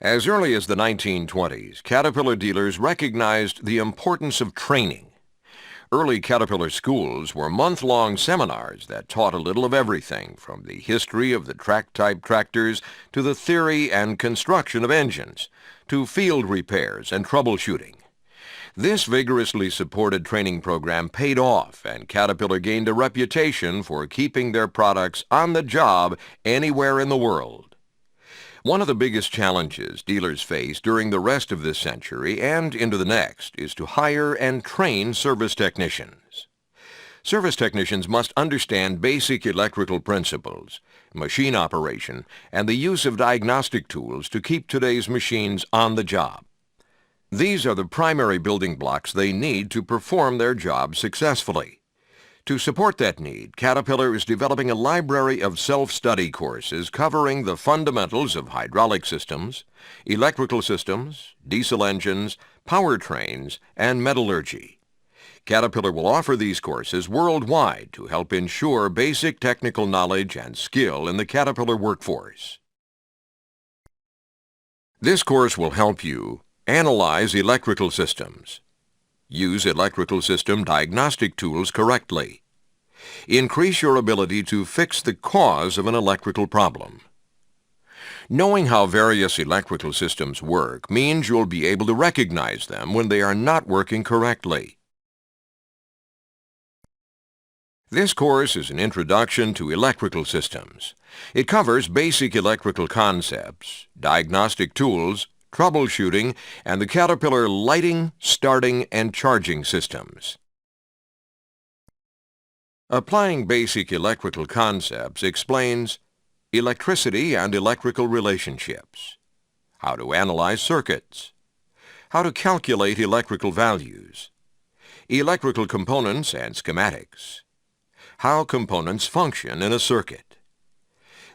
As early as the 1920s, Caterpillar dealers recognized the importance of training. Early Caterpillar schools were month-long seminars that taught a little of everything, from the history of the track-type tractors to the theory and construction of engines, to field repairs and troubleshooting. This vigorously supported training program paid off, and Caterpillar gained a reputation for keeping their products on the job anywhere in the world. One of the biggest challenges dealers face during the rest of this century and into the next is to hire and train service technicians. Service technicians must understand basic electrical principles, machine operation, and the use of diagnostic tools to keep today's machines on the job. These are the primary building blocks they need to perform their job successfully. To support that need, Caterpillar is developing a library of self-study courses covering the fundamentals of hydraulic systems, electrical systems, diesel engines, powertrains, and metallurgy. Caterpillar will offer these courses worldwide to help ensure basic technical knowledge and skill in the Caterpillar workforce. This course will help you analyze electrical systems. Use electrical system diagnostic tools correctly. Increase your ability to fix the cause of an electrical problem. Knowing how various electrical systems work means you'll be able to recognize them when they are not working correctly. This course is an introduction to electrical systems. It covers basic electrical concepts, diagnostic tools, troubleshooting, and the Caterpillar lighting, starting, and charging systems. Applying basic electrical concepts explains electricity and electrical relationships, how to analyze circuits, how to calculate electrical values, electrical components and schematics, how components function in a circuit.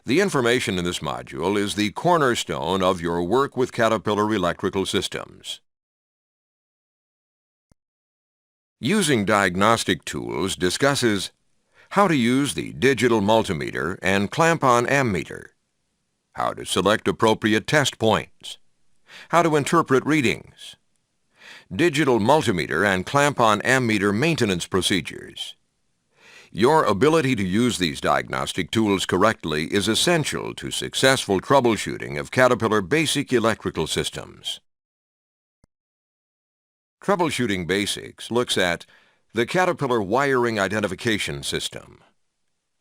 The information in this module is the cornerstone of your work with Caterpillar electrical systems. Using diagnostic tools discusses how to use the digital multimeter and clamp-on ammeter, how to select appropriate test points, how to interpret readings, digital multimeter and clamp-on ammeter maintenance procedures. Your ability to use these diagnostic tools correctly is essential to successful troubleshooting of Caterpillar basic electrical systems. Troubleshooting Basics looks at the Caterpillar wiring identification system,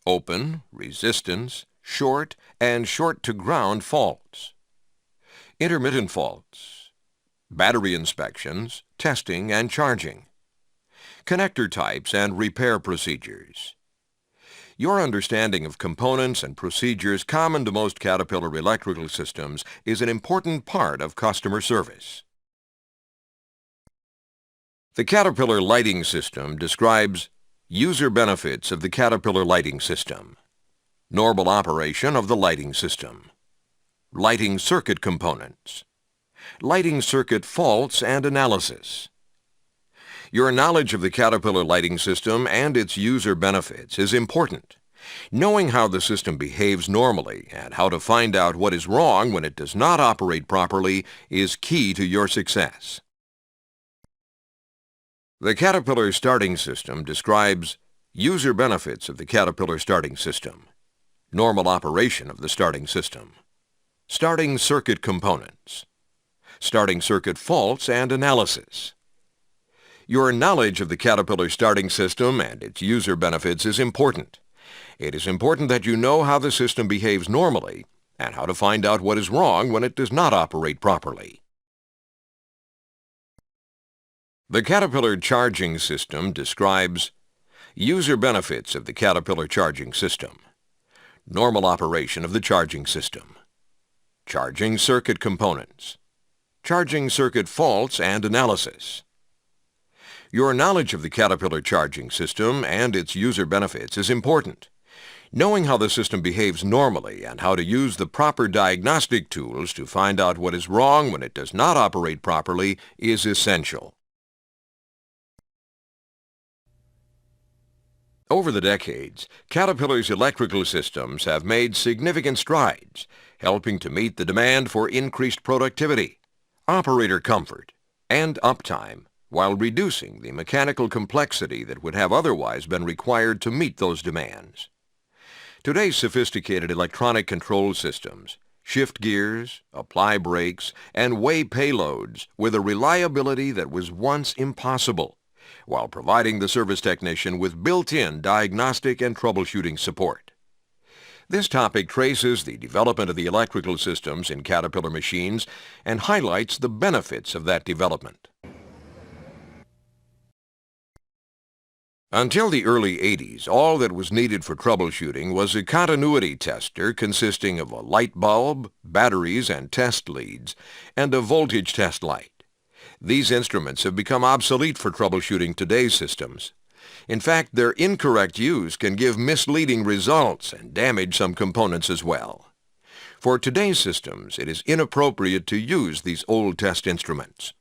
open, resistance, short, and short-to-ground faults, intermittent faults, battery inspections, testing and charging, connector types and repair procedures. Your understanding of components and procedures common to most Caterpillar electrical systems is an important part of customer service. The Caterpillar lighting system describes user benefits of the Caterpillar lighting system, normal operation of the lighting system, lighting circuit components, lighting circuit faults and analysis. Your knowledge of the Caterpillar lighting system and its user benefits is important. Knowing how the system behaves normally and how to find out what is wrong when it does not operate properly is key to your success. The Caterpillar starting system describes user benefits of the Caterpillar starting system, normal operation of the starting system, starting circuit components, starting circuit faults and analysis. Your knowledge of the Caterpillar starting system and its user benefits is important. It is important that you know how the system behaves normally and how to find out what is wrong when it does not operate properly. The Caterpillar charging system describes user benefits of the Caterpillar charging system, normal operation of the charging system, charging circuit components, charging circuit faults and analysis. Your knowledge of the Caterpillar charging system and its user benefits is important. Knowing how the system behaves normally and how to use the proper diagnostic tools to find out what is wrong when it does not operate properly is essential. Over the decades, Caterpillar's electrical systems have made significant strides, helping to meet the demand for increased productivity, operator comfort, and uptime, while reducing the mechanical complexity that would have otherwise been required to meet those demands. Today's sophisticated electronic control systems shift gears, apply brakes, and weigh payloads with a reliability that was once impossible, while providing the service technician with built-in diagnostic and troubleshooting support. This topic traces the development of the electrical systems in Caterpillar machines and highlights the benefits of that development. Until the early 80s, all that was needed for troubleshooting was a continuity tester consisting of a light bulb, batteries and test leads, and a voltage test light. These instruments have become obsolete for troubleshooting today's systems. In fact, their incorrect use can give misleading results and damage some components as well. For today's systems, it is inappropriate to use these old test instruments.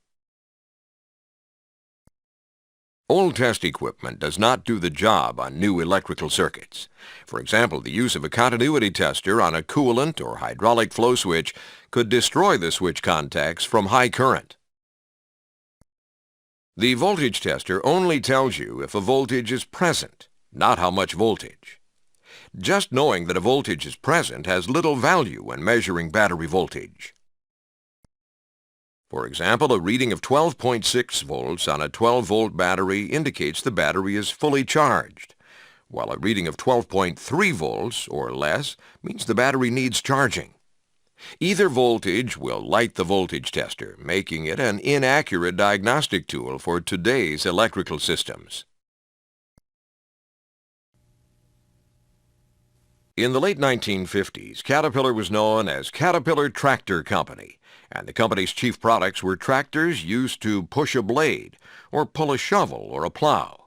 Old test equipment does not do the job on new electrical circuits. For example, the use of a continuity tester on a coolant or hydraulic flow switch could destroy the switch contacts from high current. The voltage tester only tells you if a voltage is present, not how much voltage. Just knowing that a voltage is present has little value when measuring battery voltage. For example, a reading of 12.6 volts on a 12-volt battery indicates the battery is fully charged, while a reading of 12.3 volts or less means the battery needs charging. Either voltage will light the voltage tester, making it an inaccurate diagnostic tool for today's electrical systems. In the late 1950s, Caterpillar was known as Caterpillar Tractor Company, and the company's chief products were tractors used to push a blade, or pull a shovel or a plow.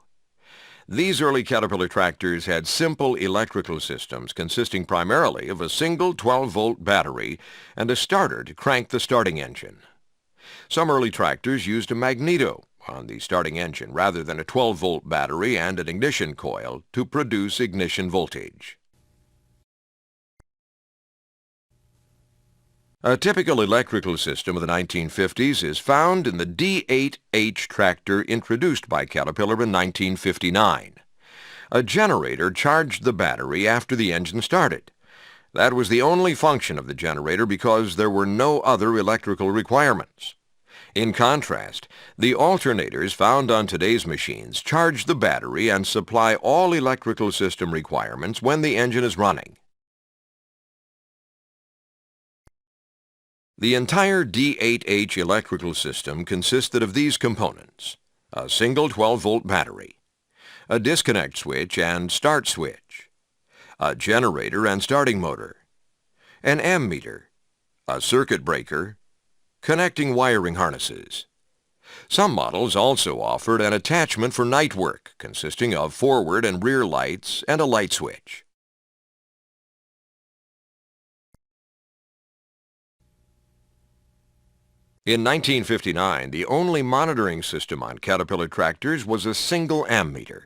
These early Caterpillar tractors had simple electrical systems consisting primarily of a single 12-volt battery and a starter to crank the starting engine. Some early tractors used a magneto on the starting engine rather than a 12-volt battery and an ignition coil to produce ignition voltage. A typical electrical system of the 1950s is found in the D8H tractor introduced by Caterpillar in 1959. A generator charged the battery after the engine started. That was the only function of the generator because there were no other electrical requirements. In contrast, the alternators found on today's machines charge the battery and supply all electrical system requirements when the engine is running. The entire D8H electrical system consisted of these components: a single 12-volt battery, a disconnect switch and start switch, a generator and starting motor, an ammeter, a circuit breaker, connecting wiring harnesses. Some models also offered an attachment for night work consisting of forward and rear lights and a light switch. In 1959, the only monitoring system on Caterpillar tractors was a single ammeter.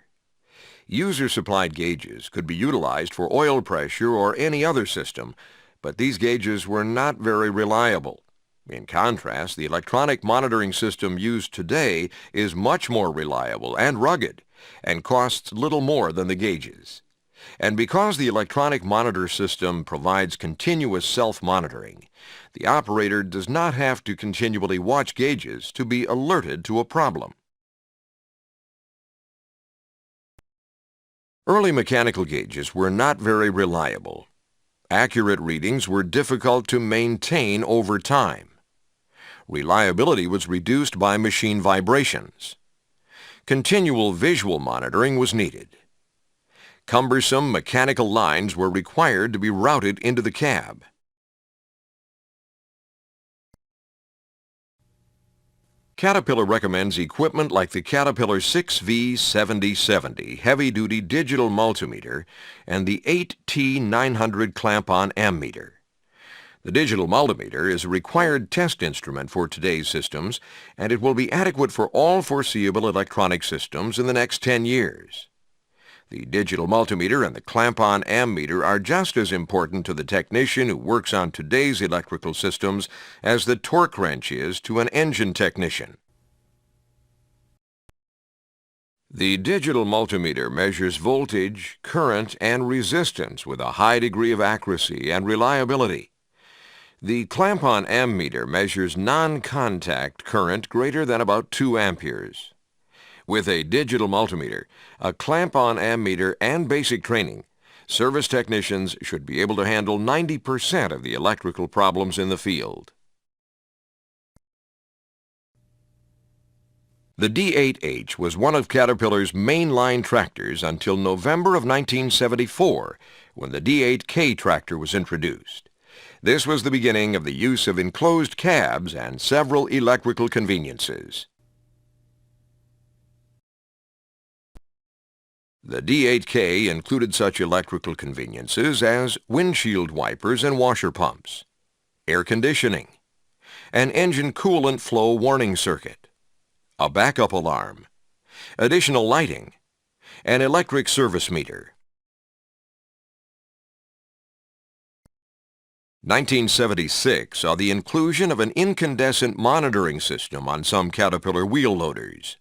User-supplied gauges could be utilized for oil pressure or any other system, but these gauges were not very reliable. In contrast, the electronic monitoring system used today is much more reliable and rugged and costs little more than the gauges. And because the electronic monitor system provides continuous self-monitoring, the operator does not have to continually watch gauges to be alerted to a problem. Early mechanical gauges were not very reliable. Accurate readings were difficult to maintain over time. Reliability was reduced by machine vibrations. Continual visual monitoring was needed. Cumbersome mechanical lines were required to be routed into the cab. Caterpillar recommends equipment like the Caterpillar 6V7070 heavy-duty digital multimeter and the 8T900 clamp-on ammeter. The digital multimeter is a required test instrument for today's systems, and it will be adequate for all foreseeable electronic systems in the next 10 years. The digital multimeter and the clamp-on ammeter are just as important to the technician who works on today's electrical systems as the torque wrench is to an engine technician. The digital multimeter measures voltage, current, and resistance with a high degree of accuracy and reliability. The clamp-on ammeter measures non-contact current greater than about 2 amperes. With a digital multimeter, a clamp-on ammeter, and basic training, service technicians should be able to handle 90% of the electrical problems in the field. The D8H was one of Caterpillar's mainline tractors until November of 1974, when the D8K tractor was introduced. This was the beginning of the use of enclosed cabs and several electrical conveniences. The D8K included such electrical conveniences as windshield wipers and washer pumps, air conditioning, an engine coolant flow warning circuit, a backup alarm, additional lighting, an electric service meter. 1976 saw the inclusion of an incandescent monitoring system on some Caterpillar wheel loaders.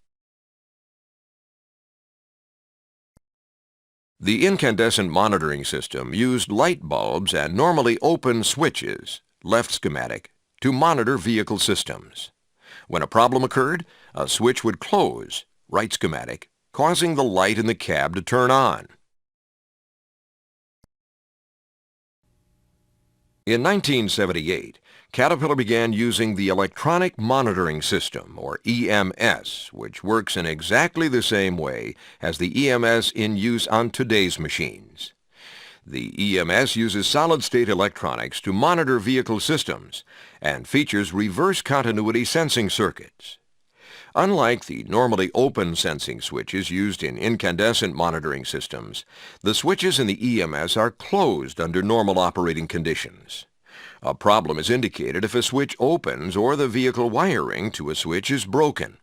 The incandescent monitoring system used light bulbs and normally open switches, left schematic, to monitor vehicle systems. When a problem occurred, a switch would close, right schematic, causing the light in the cab to turn on. In 1978, Caterpillar began using the Electronic Monitoring System, or EMS, which works in exactly the same way as the EMS in use on today's machines. The EMS uses solid-state electronics to monitor vehicle systems and features reverse continuity sensing circuits. Unlike the normally open sensing switches used in incandescent monitoring systems, the switches in the EMS are closed under normal operating conditions. A problem is indicated if a switch opens or the vehicle wiring to a switch is broken.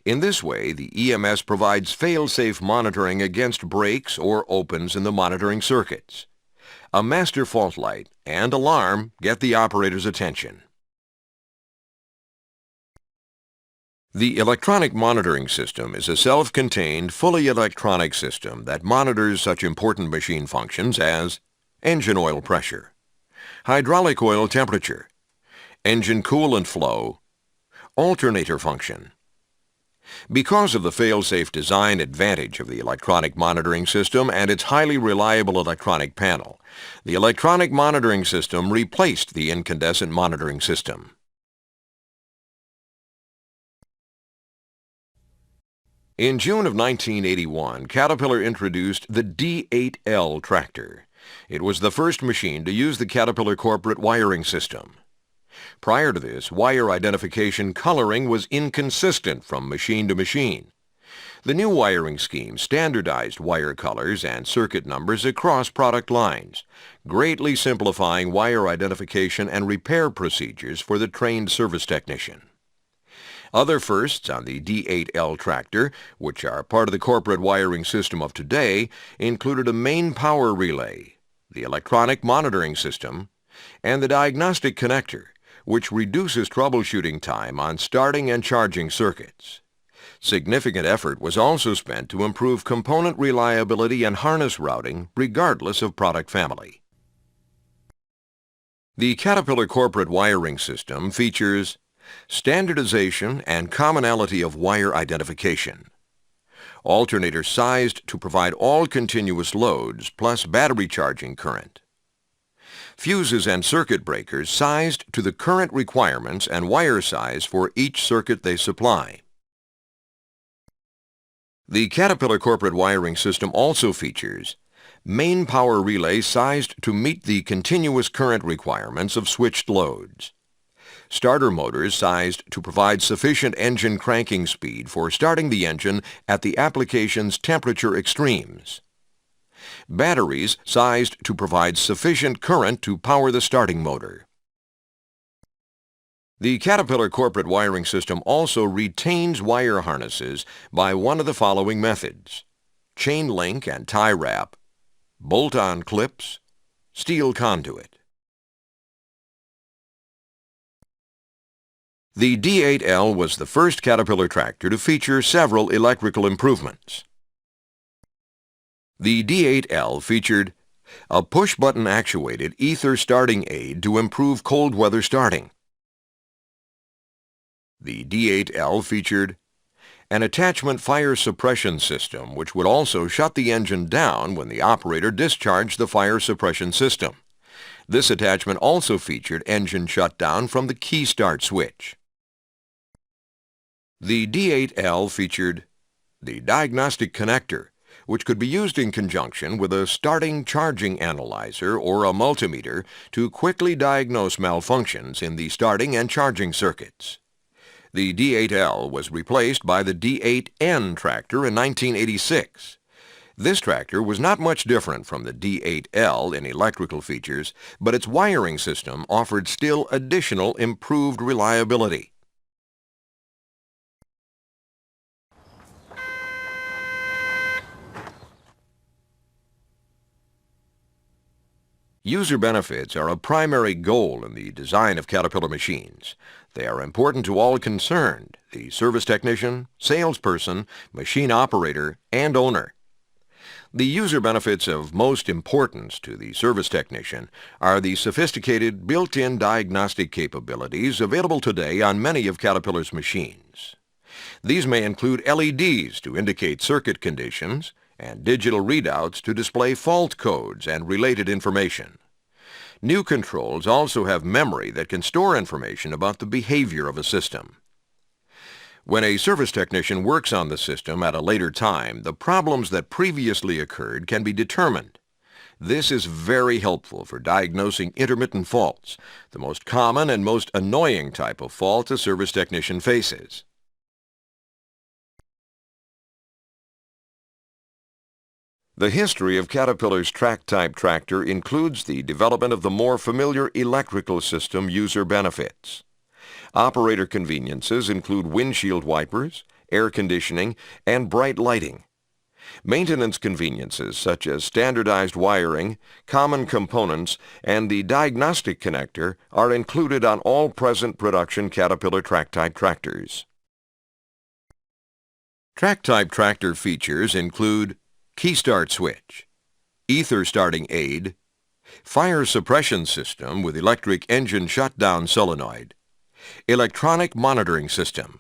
In this way, the EMS provides fail-safe monitoring against breaks or opens in the monitoring circuits. A master fault light and alarm get the operator's attention. The electronic monitoring system is a self-contained, fully electronic system that monitors such important machine functions as engine oil pressure, hydraulic oil temperature, engine coolant flow, alternator function. Because of the fail-safe design advantage of the electronic monitoring system and its highly reliable electronic panel, the electronic monitoring system replaced the incandescent monitoring system. In June of 1981, Caterpillar introduced the D8L tractor. It was the first machine to use the Caterpillar corporate wiring system. Prior to this, wire identification coloring was inconsistent from machine to machine. The new wiring scheme standardized wire colors and circuit numbers across product lines, greatly simplifying wire identification and repair procedures for the trained service technician. Other firsts on the D8L tractor, which are part of the corporate wiring system of today, included a main power relay, the electronic monitoring system, and the diagnostic connector, which reduces troubleshooting time on starting and charging circuits. Significant effort was also spent to improve component reliability and harness routing regardless of product family. The Caterpillar corporate wiring system features standardization and commonality of wire identification, alternator sized to provide all continuous loads plus battery charging current, fuses and circuit breakers sized to the current requirements and wire size for each circuit they supply. The Caterpillar corporate wiring system also features main power relay sized to meet the continuous current requirements of switched loads, starter motors sized to provide sufficient engine cranking speed for starting the engine at the application's temperature extremes, batteries sized to provide sufficient current to power the starting motor. The Caterpillar corporate wiring system also retains wire harnesses by one of the following methods: chain link and tie wrap, bolt-on clips, steel conduit. The D8L was the first Caterpillar tractor to feature several electrical improvements. The D8L featured a push-button actuated ether starting aid to improve cold weather starting. The D8L featured an attachment fire suppression system which would also shut the engine down when the operator discharged the fire suppression system. This attachment also featured engine shutdown from the key start switch. The D8L featured the diagnostic connector, which could be used in conjunction with a starting charging analyzer or a multimeter to quickly diagnose malfunctions in the starting and charging circuits. The D8L was replaced by the D8N tractor in 1986. This tractor was not much different from the D8L in electrical features, but its wiring system offered still additional improved reliability. User benefits are a primary goal in the design of Caterpillar machines. They are important to all concerned, the service technician, salesperson, machine operator, and owner. The user benefits of most importance to the service technician are the sophisticated built-in diagnostic capabilities available today on many of Caterpillar's machines. These may include LEDs to indicate circuit conditions, and digital readouts to display fault codes and related information. New controls also have memory that can store information about the behavior of a system. When a service technician works on the system at a later time, the problems that previously occurred can be determined. This is very helpful for diagnosing intermittent faults, the most common and most annoying type of fault a service technician faces. The history of Caterpillar's track-type tractor includes the development of the more familiar electrical system user benefits. Operator conveniences include windshield wipers, air conditioning, and bright lighting. Maintenance conveniences such as standardized wiring, common components, and the diagnostic connector are included on all present production Caterpillar track-type tractors. Track-type tractor features include key start switch, ether starting aid, fire suppression system with electric engine shutdown solenoid, electronic monitoring system.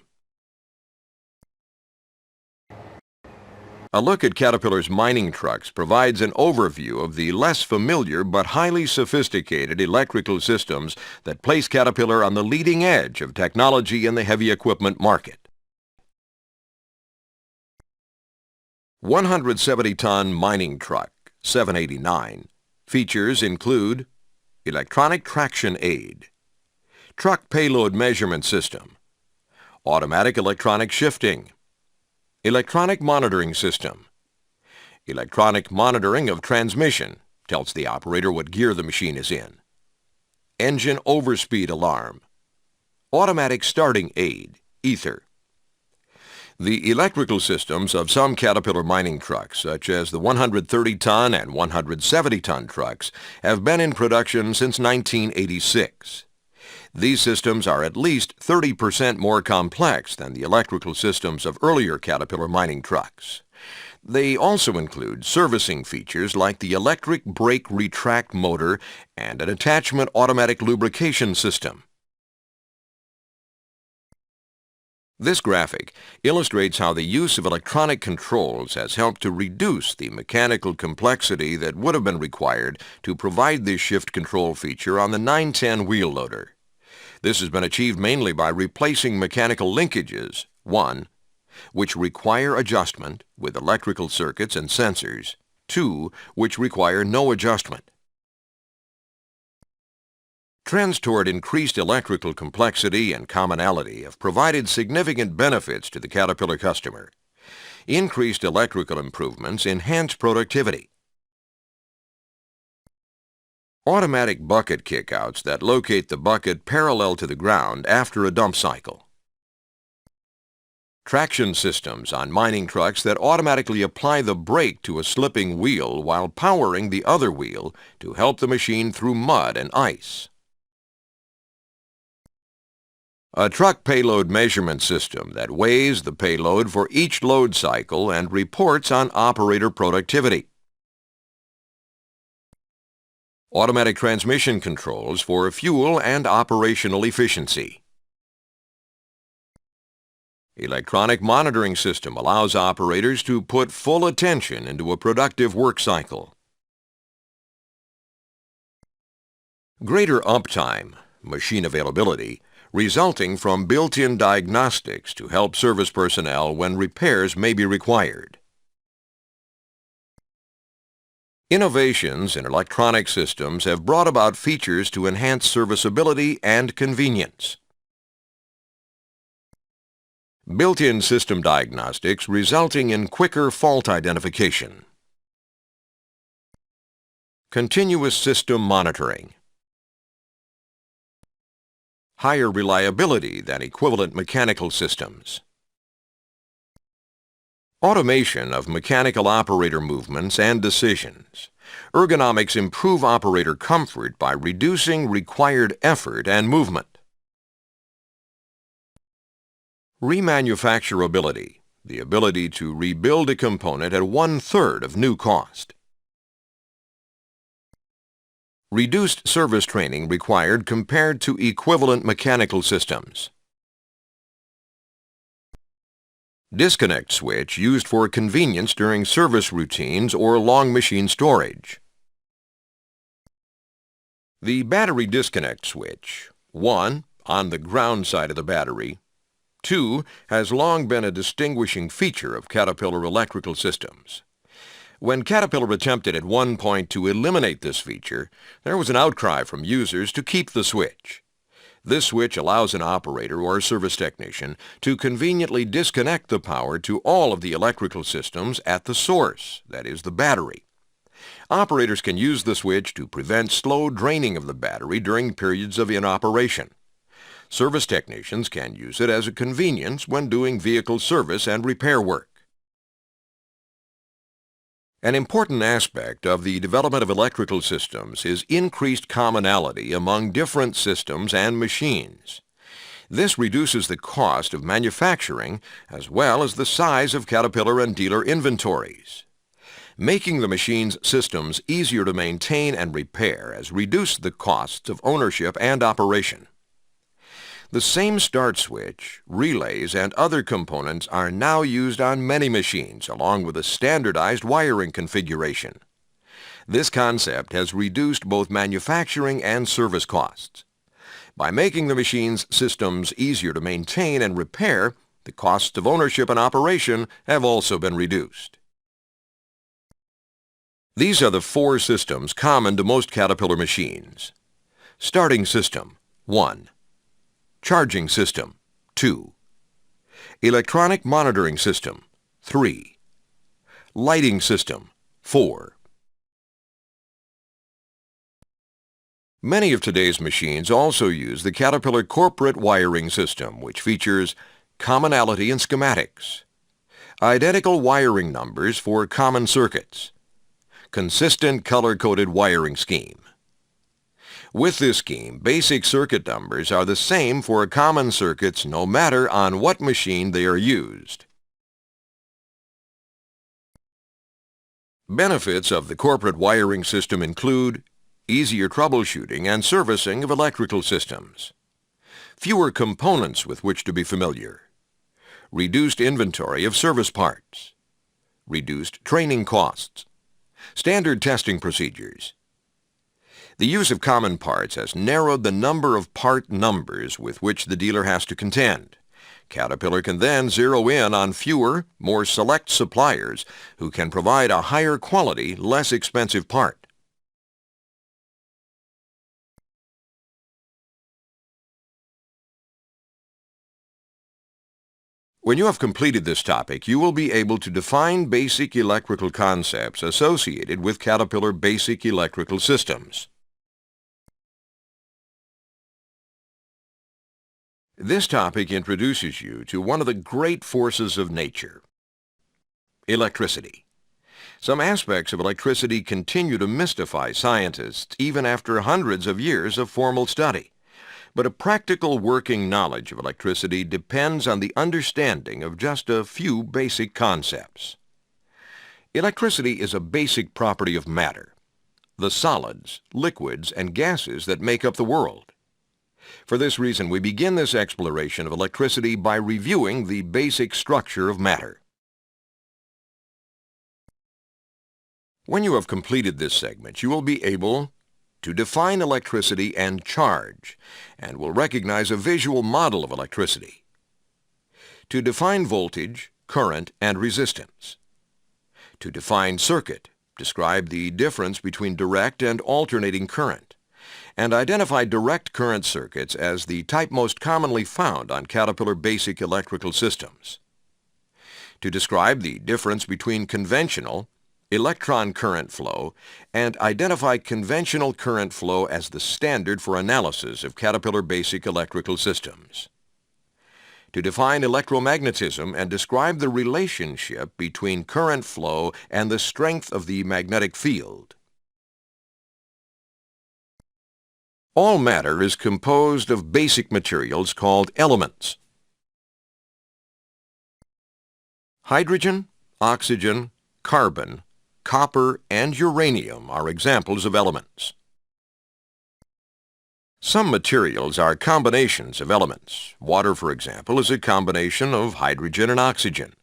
A look at Caterpillar's mining trucks provides an overview of the less familiar but highly sophisticated electrical systems that place Caterpillar on the leading edge of technology in the heavy equipment market. 170-ton mining truck 789 features include electronic traction aid, truck payload measurement system, automatic electronic shifting, electronic monitoring system, electronic monitoring of transmission, tells the operator what gear the machine is in, engine overspeed alarm, automatic starting aid, ether. The electrical systems of some Caterpillar mining trucks, such as the 130-ton and 170-ton trucks, have been in production since 1986. These systems are at least 30% more complex than the electrical systems of earlier Caterpillar mining trucks. They also include servicing features like the electric brake retract motor and an attachment automatic lubrication system. This graphic illustrates how the use of electronic controls has helped to reduce the mechanical complexity that would have been required to provide this shift control feature on the 910 wheel loader. This has been achieved mainly by replacing mechanical linkages, 1, which require adjustment with electrical circuits and sensors, 2, which require no adjustment. Trends toward increased electrical complexity and commonality have provided significant benefits to the Caterpillar customer. Increased electrical improvements enhance productivity. Automatic bucket kickouts that locate the bucket parallel to the ground after a dump cycle. Traction systems on mining trucks that automatically apply the brake to a slipping wheel while powering the other wheel to help the machine through mud and ice. A truck payload measurement system that weighs the payload for each load cycle and reports on operator productivity. Automatic transmission controls for fuel and operational efficiency. Electronic monitoring system allows operators to put full attention into a productive work cycle. Greater uptime, machine availability, resulting from built-in diagnostics to help service personnel when repairs may be required. Innovations in electronic systems have brought about features to enhance serviceability and convenience. Built-in system diagnostics resulting in quicker fault identification. Continuous system monitoring. Higher reliability than equivalent mechanical systems. Automation of mechanical operator movements and decisions. Ergonomics improve operator comfort by reducing required effort and movement. Remanufacturability, the ability to rebuild a component at 1/3 of new cost. Reduced service training required compared to equivalent mechanical systems. Disconnect switch used for convenience during service routines or long machine storage. The battery disconnect switch, 1. On the ground side of the battery, 2. Has long been a distinguishing feature of Caterpillar electrical systems. When Caterpillar attempted at one point to eliminate this feature, there was an outcry from users to keep the switch. This switch allows an operator or service technician to conveniently disconnect the power to all of the electrical systems at the source, that is, the battery. Operators can use the switch to prevent slow draining of the battery during periods of inoperation. Service technicians can use it as a convenience when doing vehicle service and repair work. An important aspect of the development of electrical systems is increased commonality among different systems and machines. This reduces the cost of manufacturing as well as the size of Caterpillar and dealer inventories. Making the machine's systems easier to maintain and repair has reduced the costs of ownership and operation. The same start switch, relays, and other components are now used on many machines along with a standardized wiring configuration. This concept has reduced both manufacturing and service costs. By making the machine's systems easier to maintain and repair, the costs of ownership and operation have also been reduced. These are the 4 systems common to most Caterpillar machines. Starting system, 1. Charging system, 2. Electronic monitoring system, 3. Lighting system, 4. Many of today's machines also use the Caterpillar corporate wiring system, which features commonality in schematics, identical wiring numbers for common circuits, consistent color-coded wiring scheme. With this scheme, basic circuit numbers are the same for common circuits no matter on what machine they are used. Benefits of the corporate wiring system include easier troubleshooting and servicing of electrical systems, fewer components with which to be familiar, reduced inventory of service parts, reduced training costs, standard testing procedures. The use of common parts has narrowed the number of part numbers with which the dealer has to contend. Caterpillar can then zero in on fewer, more select suppliers who can provide a higher quality, less expensive part. When you have completed this topic, you will be able to define basic electrical concepts associated with Caterpillar basic electrical systems. This topic introduces you to one of the great forces of nature, electricity. Some aspects of electricity continue to mystify scientists even after hundreds of years of formal study. But a practical working knowledge of electricity depends on the understanding of just a few basic concepts. Electricity is a basic property of matter, the solids, liquids, and gases that make up the world. For this reason, we begin this exploration of electricity by reviewing the basic structure of matter. When you have completed this segment, you will be able to define electricity and charge, and will recognize a visual model of electricity. To define voltage, current, and resistance. To define circuit, describe the difference between direct and alternating current, and identify direct current circuits as the type most commonly found on Caterpillar basic electrical systems. To describe the difference between conventional, electron current flow, and identify conventional current flow as the standard for analysis of Caterpillar basic electrical systems. To define electromagnetism and describe the relationship between current flow and the strength of the magnetic field. All matter is composed of basic materials called elements. Hydrogen, oxygen, carbon, copper, and uranium are examples of elements. Some materials are combinations of elements. Water, for example, is a combination of hydrogen and oxygen.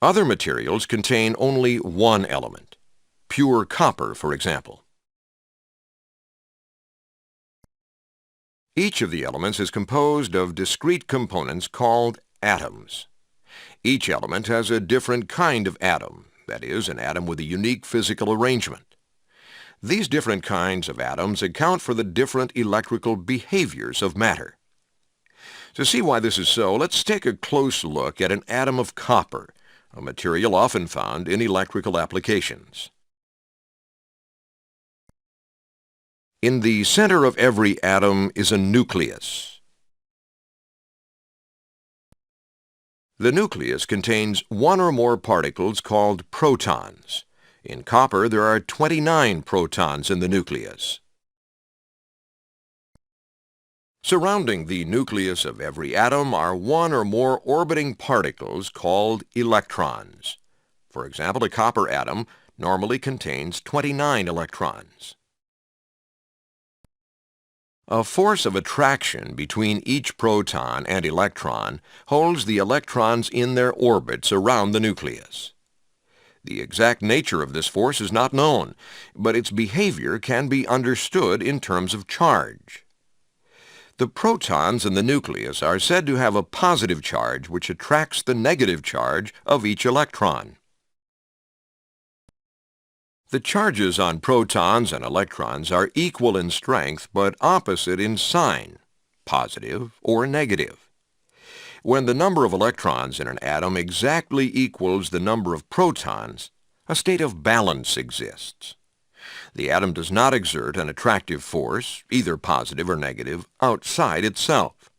Other materials contain only one element. Pure copper, for example. Each of the elements is composed of discrete components called atoms. Each element has a different kind of atom, that is, an atom with a unique physical arrangement. These different kinds of atoms account for the different electrical behaviors of matter. To see why this is so, let's take a close look at an atom of copper, a material often found in electrical applications. In the center of every atom is a nucleus. The nucleus contains one or more particles called protons. In copper, there are 29 protons in the nucleus. Surrounding the nucleus of every atom are one or more orbiting particles called electrons. For example, a copper atom normally contains 29 electrons. A force of attraction between each proton and electron holds the electrons in their orbits around the nucleus. The exact nature of this force is not known, but its behavior can be understood in terms of charge. The protons in the nucleus are said to have a positive charge which attracts the negative charge of each electron. The charges on protons and electrons are equal in strength but opposite in sign, positive or negative. When the number of electrons in an atom exactly equals the number of protons, a state of balance exists. The atom does not exert an attractive force, either positive or negative, outside itself.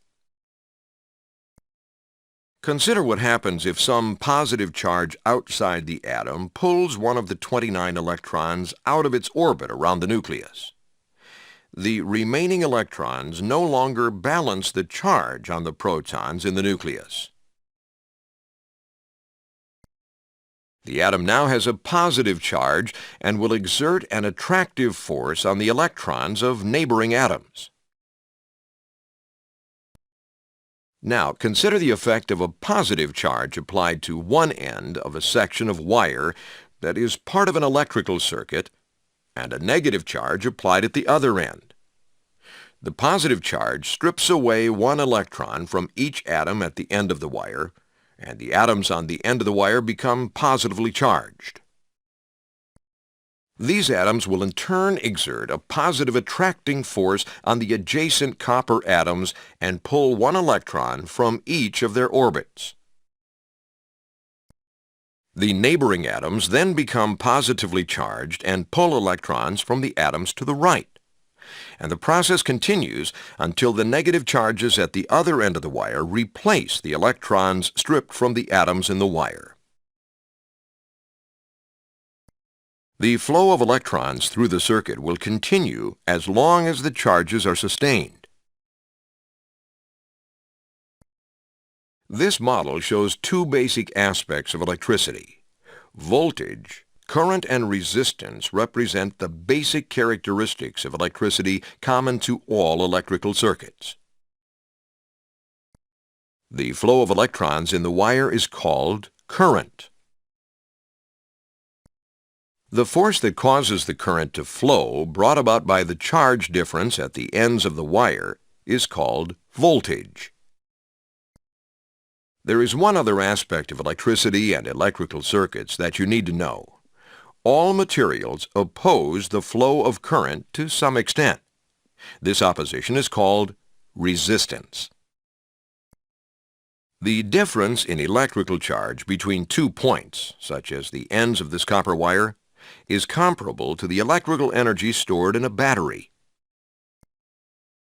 Consider what happens if some positive charge outside the atom pulls one of the 29 electrons out of its orbit around the nucleus. The remaining electrons no longer balance the charge on the protons in the nucleus. The atom now has a positive charge and will exert an attractive force on the electrons of neighboring atoms. Now, consider the effect of a positive charge applied to one end of a section of wire that is part of an electrical circuit, and a negative charge applied at the other end. The positive charge strips away one electron from each atom at the end of the wire, and the atoms on the end of the wire become positively charged. These atoms will in turn exert a positive attracting force on the adjacent copper atoms and pull one electron from each of their orbits. The neighboring atoms then become positively charged and pull electrons from the atoms to the right. and the process continues until the negative charges at the other end of the wire replace the electrons stripped from the atoms in the wire. The flow of electrons through the circuit will continue as long as the charges are sustained. This model shows two basic aspects of electricity. Voltage, current, and resistance represent the basic characteristics of electricity common to all electrical circuits. The flow of electrons in the wire is called current. The force that causes the current to flow, brought about by the charge difference at the ends of the wire, is called voltage. There is one other aspect of electricity and electrical circuits that you need to know. All materials oppose the flow of current to some extent. This opposition is called resistance. The difference in electrical charge between 2 points, such as the ends of this copper wire, is comparable to the electrical energy stored in a battery.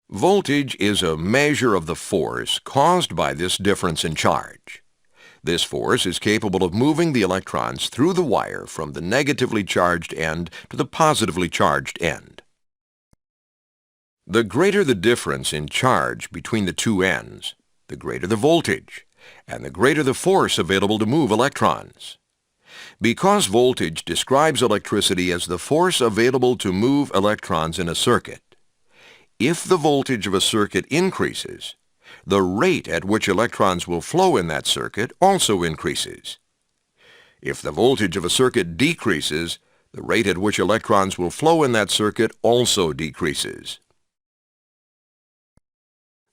Voltage is a measure of the force caused by this difference in charge. This force is capable of moving the electrons through the wire from the negatively charged end to the positively charged end. The greater the difference in charge between the two ends, the greater the voltage, and the greater the force available to move electrons. Because voltage describes electricity as the force available to move electrons in a circuit, if the voltage of a circuit increases, the rate at which electrons will flow in that circuit also increases. If the voltage of a circuit decreases, the rate at which electrons will flow in that circuit also decreases.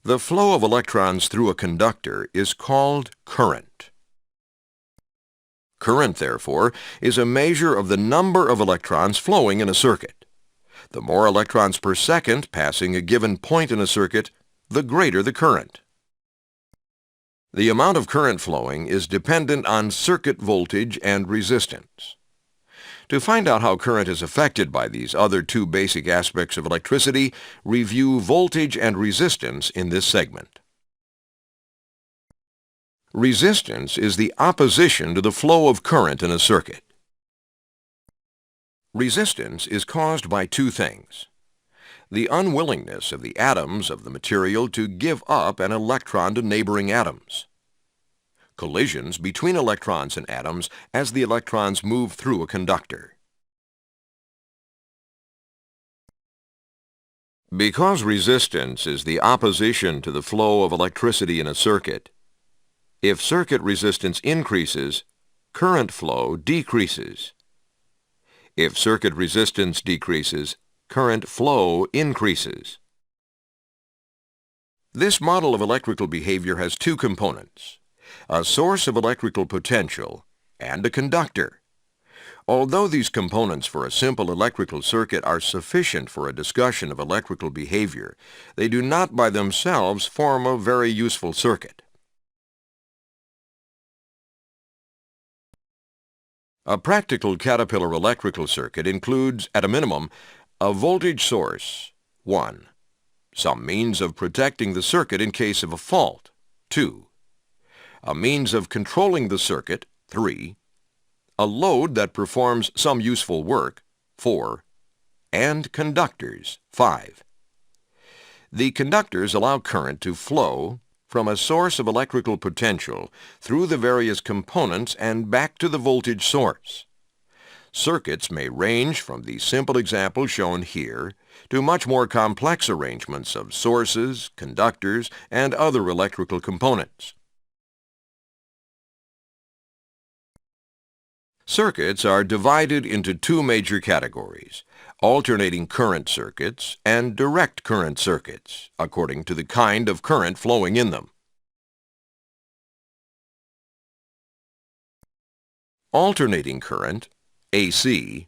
The flow of electrons through a conductor is called current. Current, therefore, is a measure of the number of electrons flowing in a circuit. The more electrons per second passing a given point in a circuit, the greater the current. The amount of current flowing is dependent on circuit voltage and resistance. To find out how current is affected by these other two basic aspects of electricity, review voltage and resistance in this segment. Resistance is the opposition to the flow of current in a circuit. Resistance is caused by two things: the unwillingness of the atoms of the material to give up an electron to neighboring atoms, collisions between electrons and atoms as the electrons move through a conductor. Because resistance is the opposition to the flow of electricity in a circuit, if circuit resistance increases, current flow decreases. If circuit resistance decreases, current flow increases. This model of electrical behavior has two components: a source of electrical potential and a conductor. Although these components for a simple electrical circuit are sufficient for a discussion of electrical behavior, they do not by themselves form a very useful circuit. A practical Caterpillar electrical circuit includes, at a minimum, a voltage source, 1. Some means of protecting the circuit in case of a fault, 2. A means of controlling the circuit, 3. A load that performs some useful work, 4. And conductors, 5. The conductors allow current to flow from a source of electrical potential through the various components and back to the voltage source. Circuits may range from the simple example shown here to much more complex arrangements of sources, conductors, and other electrical components. Circuits are divided into two major categories: alternating current circuits and direct current circuits, according to the kind of current flowing in them. Alternating current, AC,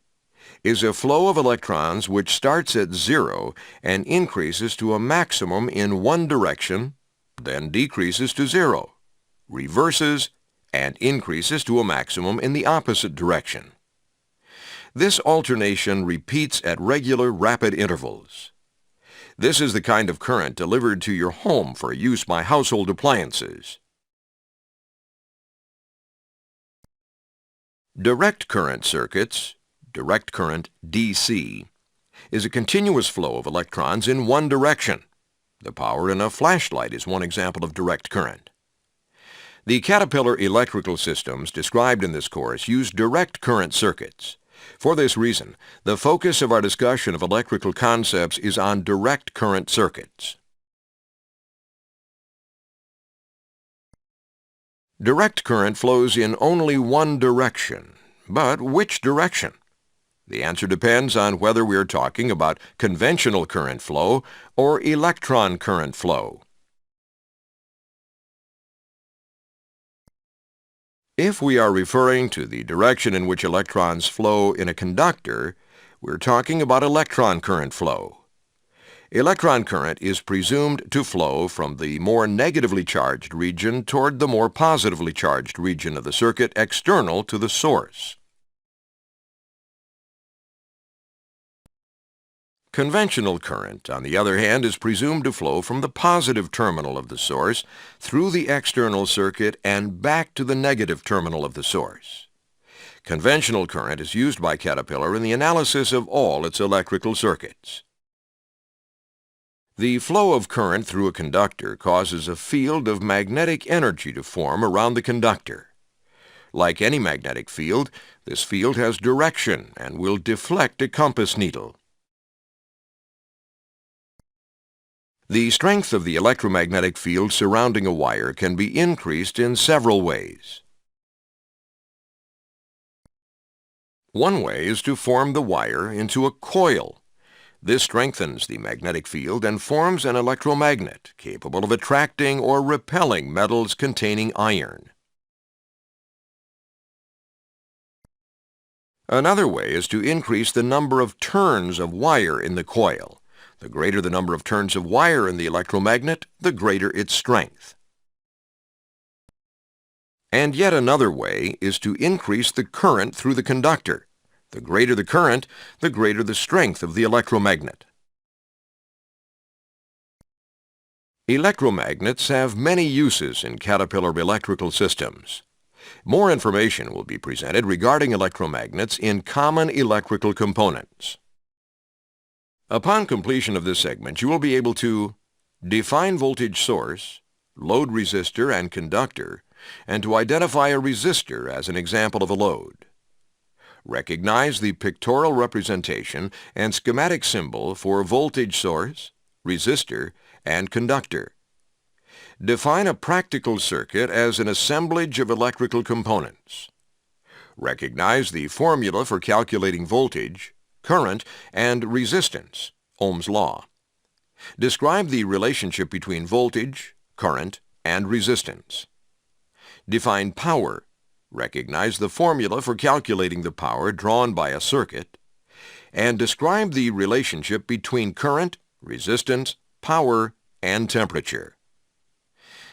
is a flow of electrons which starts at zero and increases to a maximum in one direction, then decreases to zero, reverses, and increases to a maximum in the opposite direction. This alternation repeats at regular rapid intervals. This is the kind of current delivered to your home for use by household appliances. Direct current circuits, direct current DC, is a continuous flow of electrons in one direction. The power in a flashlight is one example of direct current. The Caterpillar electrical systems described in this course use direct current circuits. For this reason, the focus of our discussion of electrical concepts is on direct current circuits. Direct current flows in only one direction. But which direction? The answer depends on whether we are talking about conventional current flow or electron current flow. If we are referring to the direction in which electrons flow in a conductor, we're talking about electron current flow. Electron current is presumed to flow from the more negatively charged region toward the more positively charged region of the circuit external to the source. Conventional current, on the other hand, is presumed to flow from the positive terminal of the source through the external circuit and back to the negative terminal of the source. Conventional current is used by Caterpillar in the analysis of all its electrical circuits. The flow of current through a conductor causes a field of magnetic energy to form around the conductor. Like any magnetic field, this field has direction and will deflect a compass needle. The strength of the electromagnetic field surrounding a wire can be increased in several ways. One way is to form the wire into a coil. This strengthens the magnetic field and forms an electromagnet capable of attracting or repelling metals containing iron. Another way is to increase the number of turns of wire in the coil. The greater the number of turns of wire in the electromagnet, the greater its strength. And yet another way is to increase the current through the conductor. The greater the current, the greater the strength of the electromagnet. Electromagnets have many uses in Caterpillar electrical systems. More information will be presented regarding electromagnets in common electrical components. Upon completion of this segment, you will be able to define voltage source, load resistor and conductor, and to identify a resistor as an example of a load. Recognize the pictorial representation and schematic symbol for voltage source, resistor, and conductor. Define a practical circuit as an assemblage of electrical components. Recognize the formula for calculating voltage, current, and resistance, Ohm's law. Describe the relationship between voltage, current, and resistance. Define power. Recognize the formula for calculating the power drawn by a circuit. And describe the relationship between current, resistance, power, and temperature.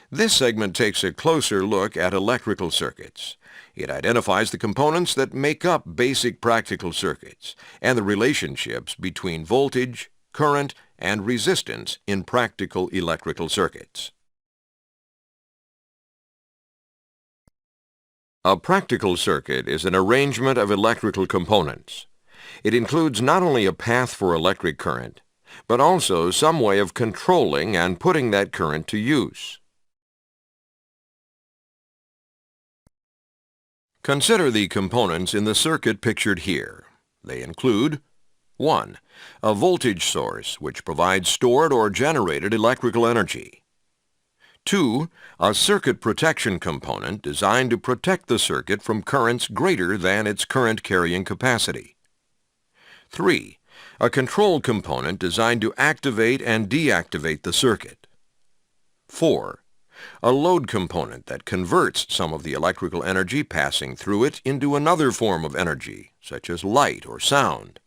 This segment takes a closer look at electrical circuits. It identifies the components that make up basic practical circuits and the relationships between voltage, current, and resistance in practical electrical circuits. A practical circuit is an arrangement of electrical components. It includes not only a path for electric current, but also some way of controlling and putting that current to use. Consider the components in the circuit pictured here. They include 1. A voltage source which provides stored or generated electrical energy. 2. A circuit protection component designed to protect the circuit from currents greater than its current carrying capacity. 3. A control component designed to activate and deactivate the circuit. 4. A load component that converts some of the electrical energy passing through it into another form of energy, such as light or sound.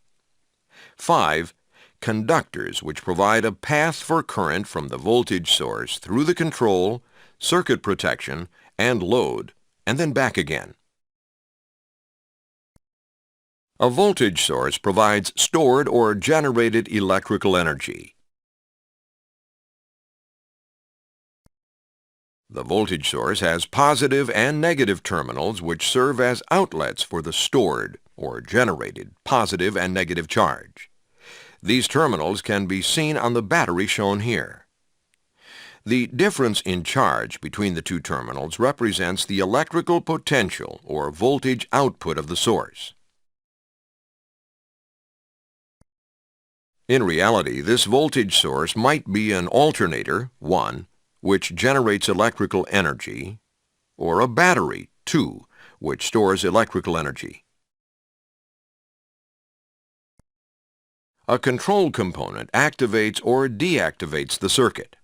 5. Conductors which provide a path for current from the voltage source through the control, circuit protection, and load, and then back again. A voltage source provides stored or generated electrical energy. The voltage source has positive and negative terminals which serve as outlets for the stored or generated positive and negative charge. These terminals can be seen on the battery shown here. The difference in charge between the two terminals represents the electrical potential or voltage output of the source. In reality, this voltage source might be an alternator, 1, which generates electrical energy, or a battery, 2, which stores electrical energy. A control component activates or deactivates the circuit.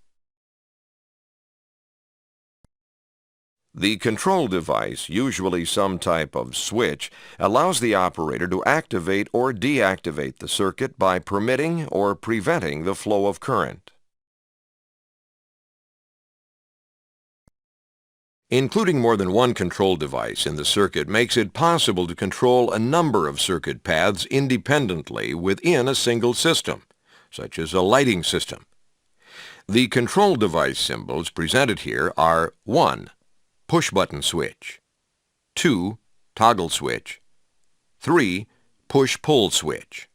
The control device, usually some type of switch, allows the operator to activate or deactivate the circuit by permitting or preventing the flow of current. Including more than one control device in the circuit makes it possible to control a number of circuit paths independently within a single system, such as a lighting system. The control device symbols presented here are 1. Push-button switch, 2. Toggle switch, 3. Push-pull switch.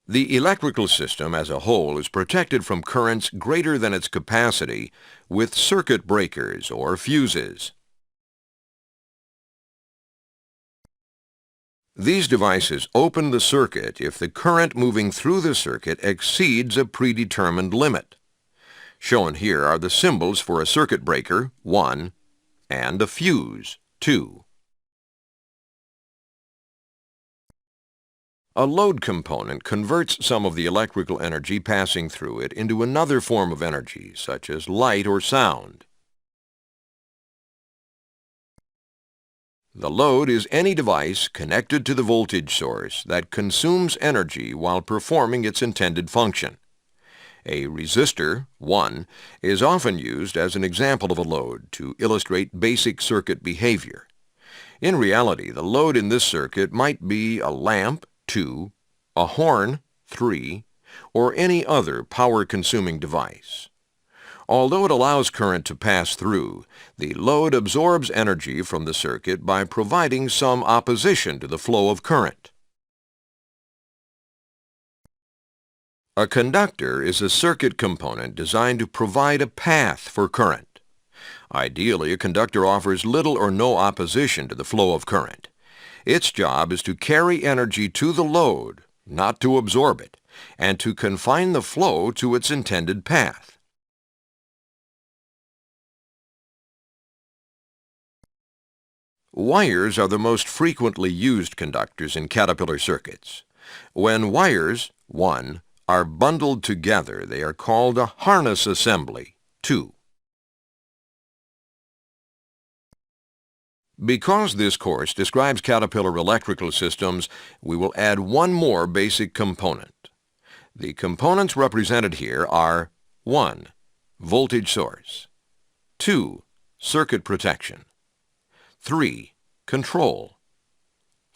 The electrical system as a whole is protected from currents greater than its capacity with circuit breakers or fuses. These devices open the circuit if the current moving through the circuit exceeds a predetermined limit. Shown here are the symbols for a circuit breaker, 1, and a fuse, 2. A load component converts some of the electrical energy passing through it into another form of energy, such as light or sound. The load is any device connected to the voltage source that consumes energy while performing its intended function. A resistor, 1, is often used as an example of a load to illustrate basic circuit behavior. In reality, the load in this circuit might be a lamp, 2, a horn, 3, or any other power-consuming device. Although it allows current to pass through, the load absorbs energy from the circuit by providing some opposition to the flow of current. A conductor is a circuit component designed to provide a path for current. Ideally, a conductor offers little or no opposition to the flow of current. Its job is to carry energy to the load, not to absorb it, and to confine the flow to its intended path. Wires are the most frequently used conductors in Caterpillar circuits. When wires, 1, are bundled together, they are called a harness assembly, 2. Because this course describes Caterpillar electrical systems, we will add one more basic component. The components represented here are 1. Voltage source, 2. Circuit protection, 3. Control,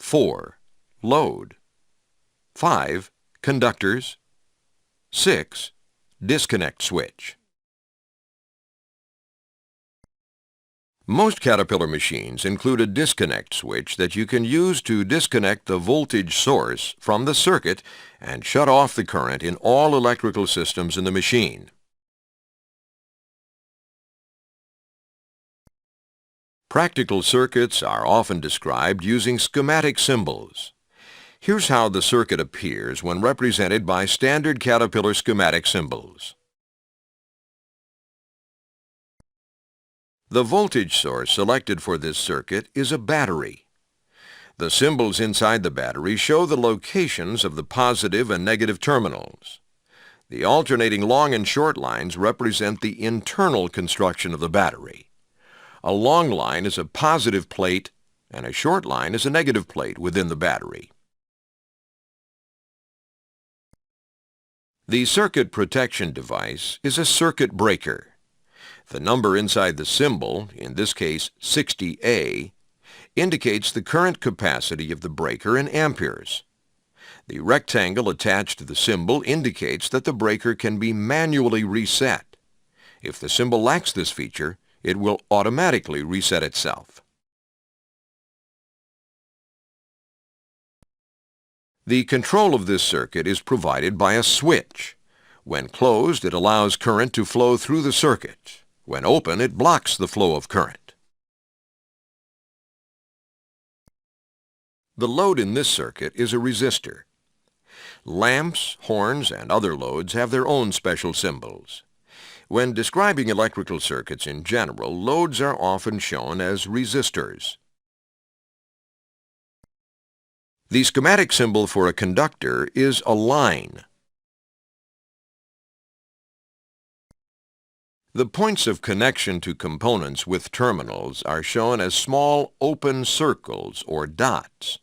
4. Load, 5. Conductors, 6. Disconnect switch. Most Caterpillar machines include a disconnect switch that you can use to disconnect the voltage source from the circuit and shut off the current in all electrical systems in the machine. Practical circuits are often described using schematic symbols. Here's how the circuit appears when represented by standard Caterpillar schematic symbols. The voltage source selected for this circuit is a battery. The symbols inside the battery show the locations of the positive and negative terminals. The alternating long and short lines represent the internal construction of the battery. A long line is a positive plate and a short line is a negative plate within the battery. The circuit protection device is a circuit breaker. The number inside the symbol, in this case 60A, indicates the current capacity of the breaker in amperes. The rectangle attached to the symbol indicates that the breaker can be manually reset. If the symbol lacks this feature, it will automatically reset itself. The control of this circuit is provided by a switch. When closed, it allows current to flow through the circuit. When open, it blocks the flow of current. The load in this circuit is a resistor. Lamps, horns, and other loads have their own special symbols. When describing electrical circuits in general, loads are often shown as resistors. The schematic symbol for a conductor is a line. The points of connection to components with terminals are shown as small open circles or dots.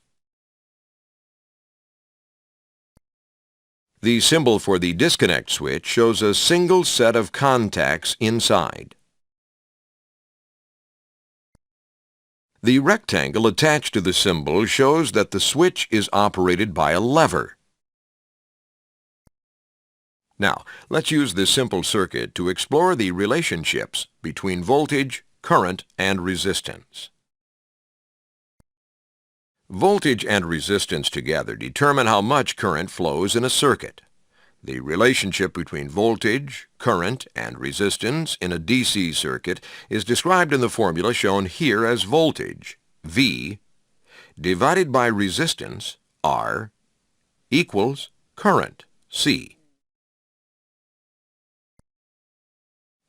The symbol for the disconnect switch shows a single set of contacts inside. The rectangle attached to the symbol shows that the switch is operated by a lever. Now, let's use this simple circuit to explore the relationships between voltage, current, and resistance. Voltage and resistance together determine how much current flows in a circuit. The relationship between voltage, current, and resistance in a DC circuit is described in the formula shown here as voltage, V, divided by resistance, R, equals current, C.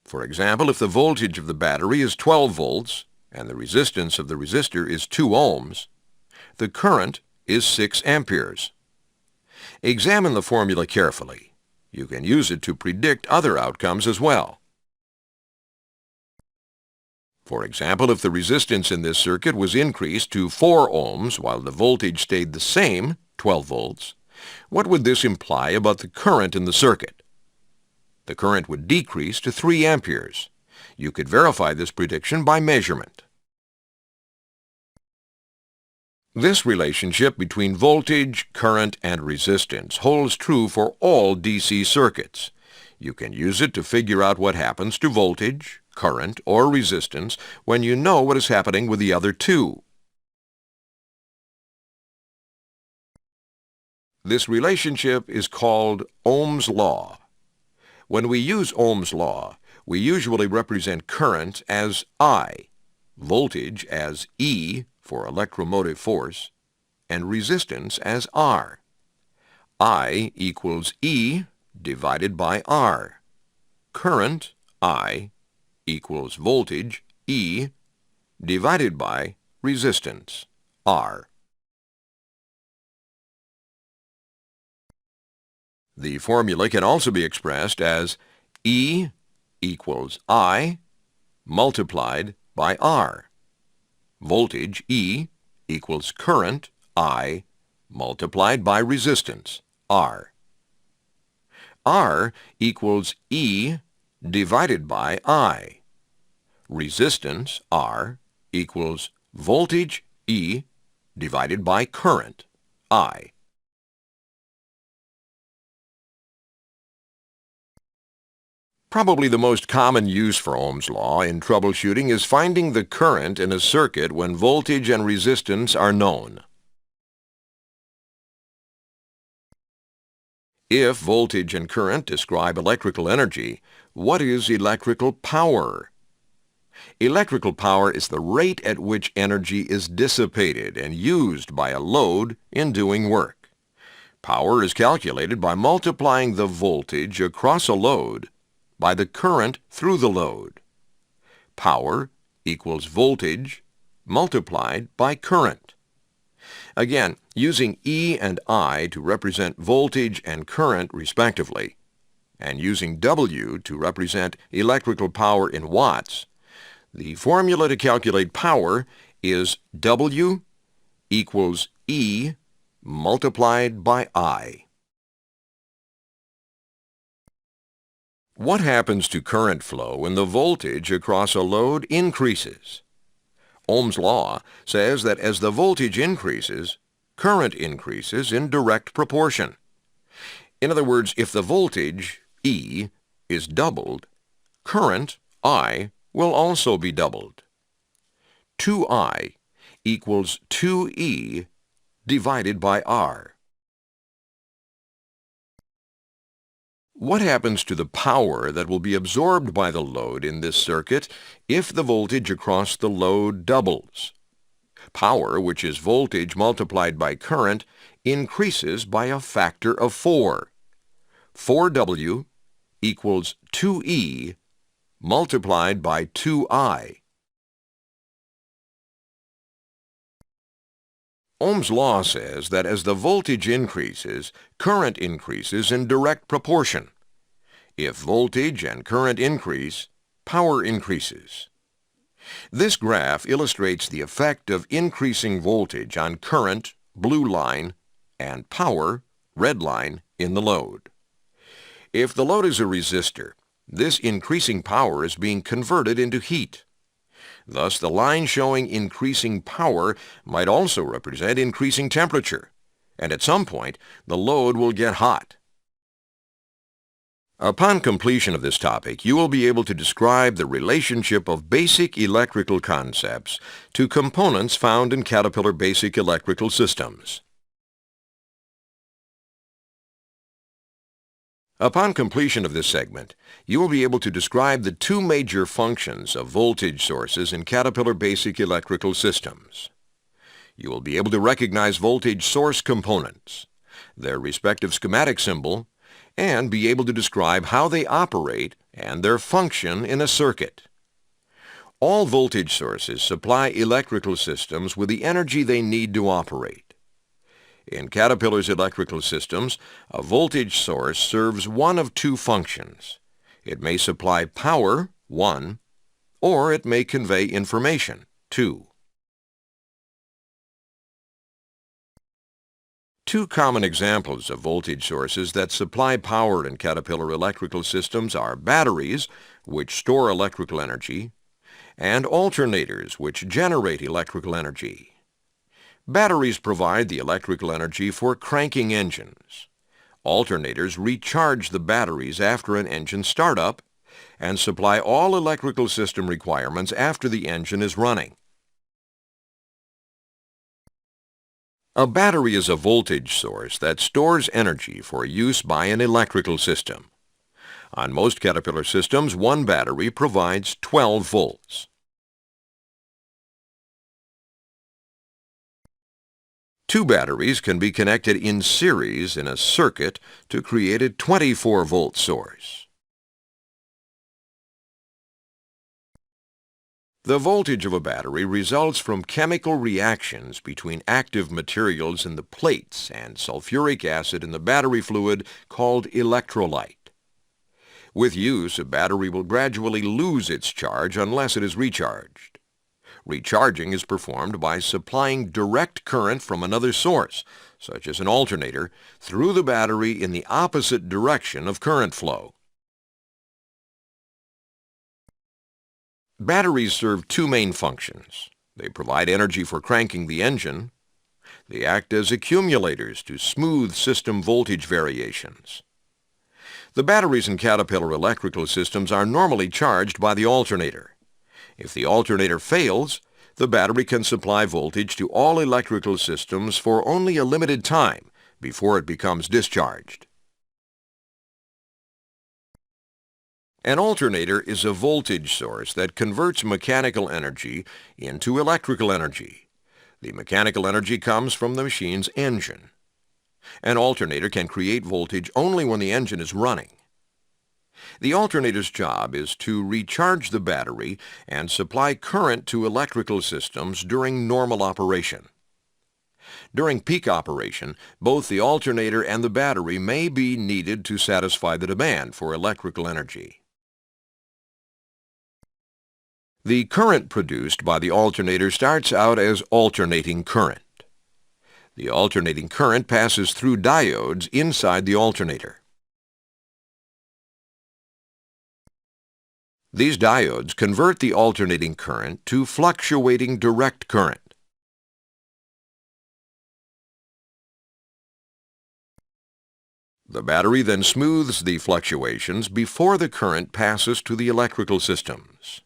For example, if the voltage of the battery is 12 volts and the resistance of the resistor is 2 ohms, the current is 6 amperes. Examine the formula carefully. You can use it to predict other outcomes as well. For example, if the resistance in this circuit was increased to 4 ohms while the voltage stayed the same, 12 volts, what would this imply about the current in the circuit? The current would decrease to 3 amperes. You could verify this prediction by measurement. This relationship between voltage, current, and resistance holds true for all DC circuits. You can use it to figure out what happens to voltage, current, or resistance when you know what is happening with the other two. This relationship is called Ohm's law. When we use Ohm's law, we usually represent current as I, voltage as E for electromotive force, and resistance as R. I equals E divided by R. Current, I, equals voltage, E, divided by resistance, R. The formula can also be expressed as E equals I multiplied by R. Voltage, E, equals current, I, multiplied by resistance, R. R equals E divided by I. Resistance, R, equals voltage, E, divided by current, I. Probably the most common use for Ohm's law in troubleshooting is finding the current in a circuit when voltage and resistance are known. If voltage and current describe electrical energy, what is electrical power? Electrical power is the rate at which energy is dissipated and used by a load in doing work. Power is calculated by multiplying the voltage across a load by the current through the load. Power equals voltage multiplied by current. Again, using E and I to represent voltage and current respectively, and using W to represent electrical power in watts, the formula to calculate power is W equals E multiplied by I. What happens to current flow when the voltage across a load increases? Ohm's law says that as the voltage increases, current increases in direct proportion. In other words, if the voltage, E, is doubled, current, I, will also be doubled. 2I equals 2E divided by R. What happens to the power that will be absorbed by the load in this circuit if the voltage across the load doubles? Power, which is voltage multiplied by current, increases by a factor of 4. 4W equals 2E multiplied by 2I. Ohm's law says that as the voltage increases, current increases in direct proportion. If voltage and current increase, power increases. This graph illustrates the effect of increasing voltage on current, blue line, and power, red line, in the load. If the load is a resistor, this increasing power is being converted into heat. Thus, the line showing increasing power might also represent increasing temperature, and at some point, the load will get hot. Upon completion of this topic, you will be able to describe the relationship of basic electrical concepts to components found in Caterpillar Basic Electrical Systems. Upon completion of this segment, you will be able to describe the two major functions of voltage sources in Caterpillar Basic Electrical Systems. You will be able to recognize voltage source components, their respective schematic symbol, and be able to describe how they operate and their function in a circuit. All voltage sources supply electrical systems with the energy they need to operate. In Caterpillar's electrical systems, a voltage source serves one of two functions. It may supply power, 1, or it may convey information, 2. Two common examples of voltage sources that supply power in Caterpillar electrical systems are batteries, which store electrical energy, and alternators, which generate electrical energy. Batteries provide the electrical energy for cranking engines. Alternators recharge the batteries after an engine startup and supply all electrical system requirements after the engine is running. A battery is a voltage source that stores energy for use by an electrical system. On most Caterpillar systems, one battery provides 12 volts. Two batteries can be connected in series in a circuit to create a 24-volt source. The voltage of a battery results from chemical reactions between active materials in the plates and sulfuric acid in the battery fluid called electrolyte. With use, a battery will gradually lose its charge unless it is recharged. Recharging is performed by supplying direct current from another source, such as an alternator, through the battery in the opposite direction of current flow. Batteries serve two main functions. They provide energy for cranking the engine. They act as accumulators to smooth system voltage variations. The batteries in Caterpillar electrical systems are normally charged by the alternator. If the alternator fails, the battery can supply voltage to all electrical systems for only a limited time before it becomes discharged. An alternator is a voltage source that converts mechanical energy into electrical energy. The mechanical energy comes from the machine's engine. An alternator can create voltage only when the engine is running. The alternator's job is to recharge the battery and supply current to electrical systems during normal operation. During peak operation, both the alternator and the battery may be needed to satisfy the demand for electrical energy. The current produced by the alternator starts out as alternating current. The alternating current passes through diodes inside the alternator. These diodes convert the alternating current to fluctuating direct current. The battery then smooths the fluctuations before the current passes to the electrical systems.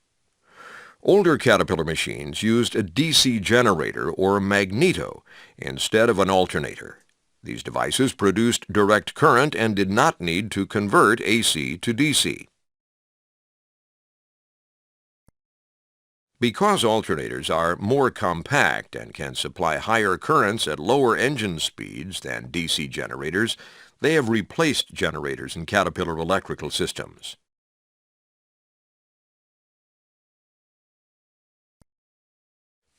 Older Caterpillar machines used a DC generator or magneto instead of an alternator. These devices produced direct current and did not need to convert AC to DC. Because alternators are more compact and can supply higher currents at lower engine speeds than DC generators, they have replaced generators in Caterpillar electrical systems.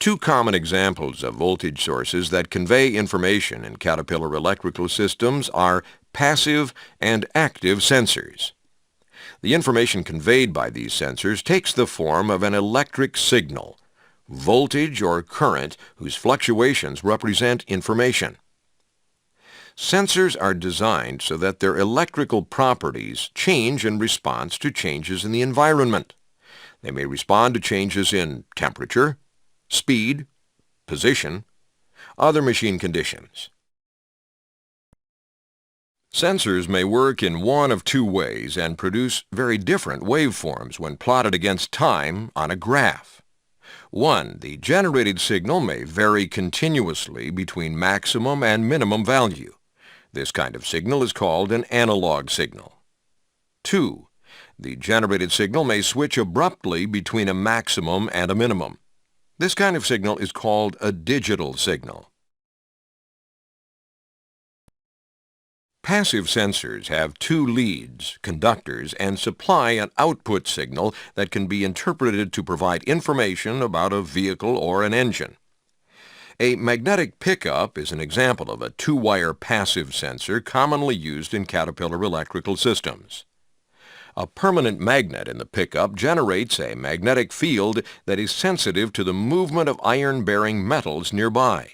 Two common examples of voltage sources that convey information in Caterpillar electrical systems are passive and active sensors. The information conveyed by these sensors takes the form of an electric signal, voltage or current whose fluctuations represent information. Sensors are designed so that their electrical properties change in response to changes in the environment. They may respond to changes in temperature, speed, position, other machine conditions. Sensors may work in one of two ways and produce very different waveforms when plotted against time on a graph. 1. The generated signal may vary continuously between maximum and minimum value. This kind of signal is called an analog signal. 2. The generated signal may switch abruptly between a maximum and a minimum. This kind of signal is called a digital signal. Passive sensors have two leads, conductors, and supply an output signal that can be interpreted to provide information about a vehicle or an engine. A magnetic pickup is an example of a two-wire passive sensor commonly used in Caterpillar electrical systems. A permanent magnet in the pickup generates a magnetic field that is sensitive to the movement of iron-bearing metals nearby.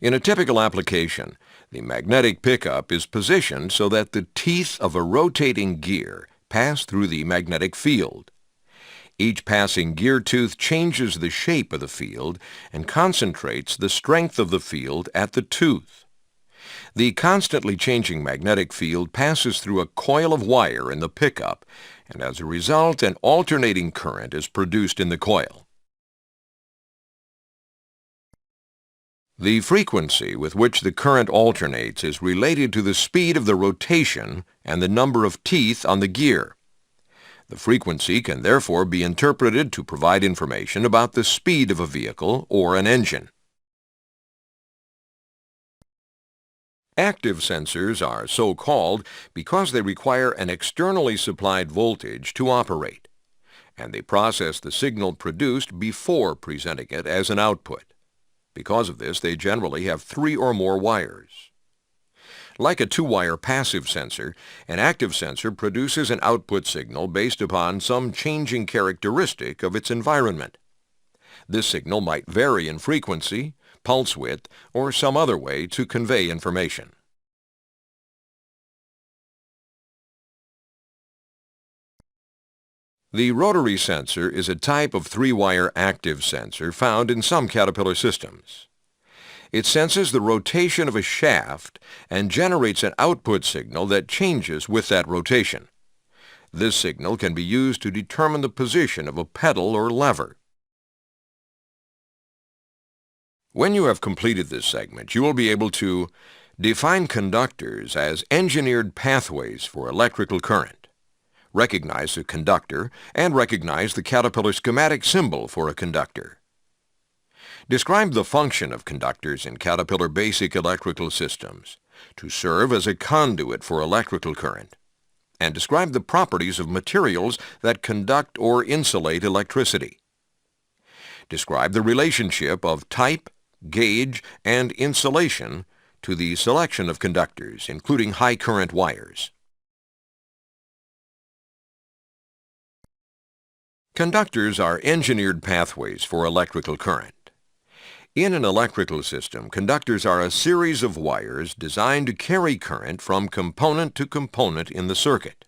In a typical application, the magnetic pickup is positioned so that the teeth of a rotating gear pass through the magnetic field. Each passing gear tooth changes the shape of the field and concentrates the strength of the field at the tooth. The constantly changing magnetic field passes through a coil of wire in the pickup, and as a result, an alternating current is produced in the coil. The frequency with which the current alternates is related to the speed of the rotation and the number of teeth on the gear. The frequency can therefore be interpreted to provide information about the speed of a vehicle or an engine. Active sensors are so called because they require an externally supplied voltage to operate, and they process the signal produced before presenting it as an output. Because of this, they generally have 3 or more wires. Like a two-wire passive sensor, an active sensor produces an output signal based upon some changing characteristic of its environment. This signal might vary in frequency, pulse width, or some other way to convey information. The rotary sensor is a type of 3-wire active sensor found in some Caterpillar systems. It senses the rotation of a shaft and generates an output signal that changes with that rotation. This signal can be used to determine the position of a pedal or lever. When you have completed this segment, you will be able to define conductors as engineered pathways for electrical current, recognize a conductor, and recognize the Caterpillar schematic symbol for a conductor. Describe the function of conductors in Caterpillar basic electrical systems to serve as a conduit for electrical current, and describe the properties of materials that conduct or insulate electricity. Describe the relationship of type, gauge, and insulation to the selection of conductors, including high current wires. Conductors are engineered pathways for electrical current. In an electrical system, conductors are a series of wires designed to carry current from component to component in the circuit.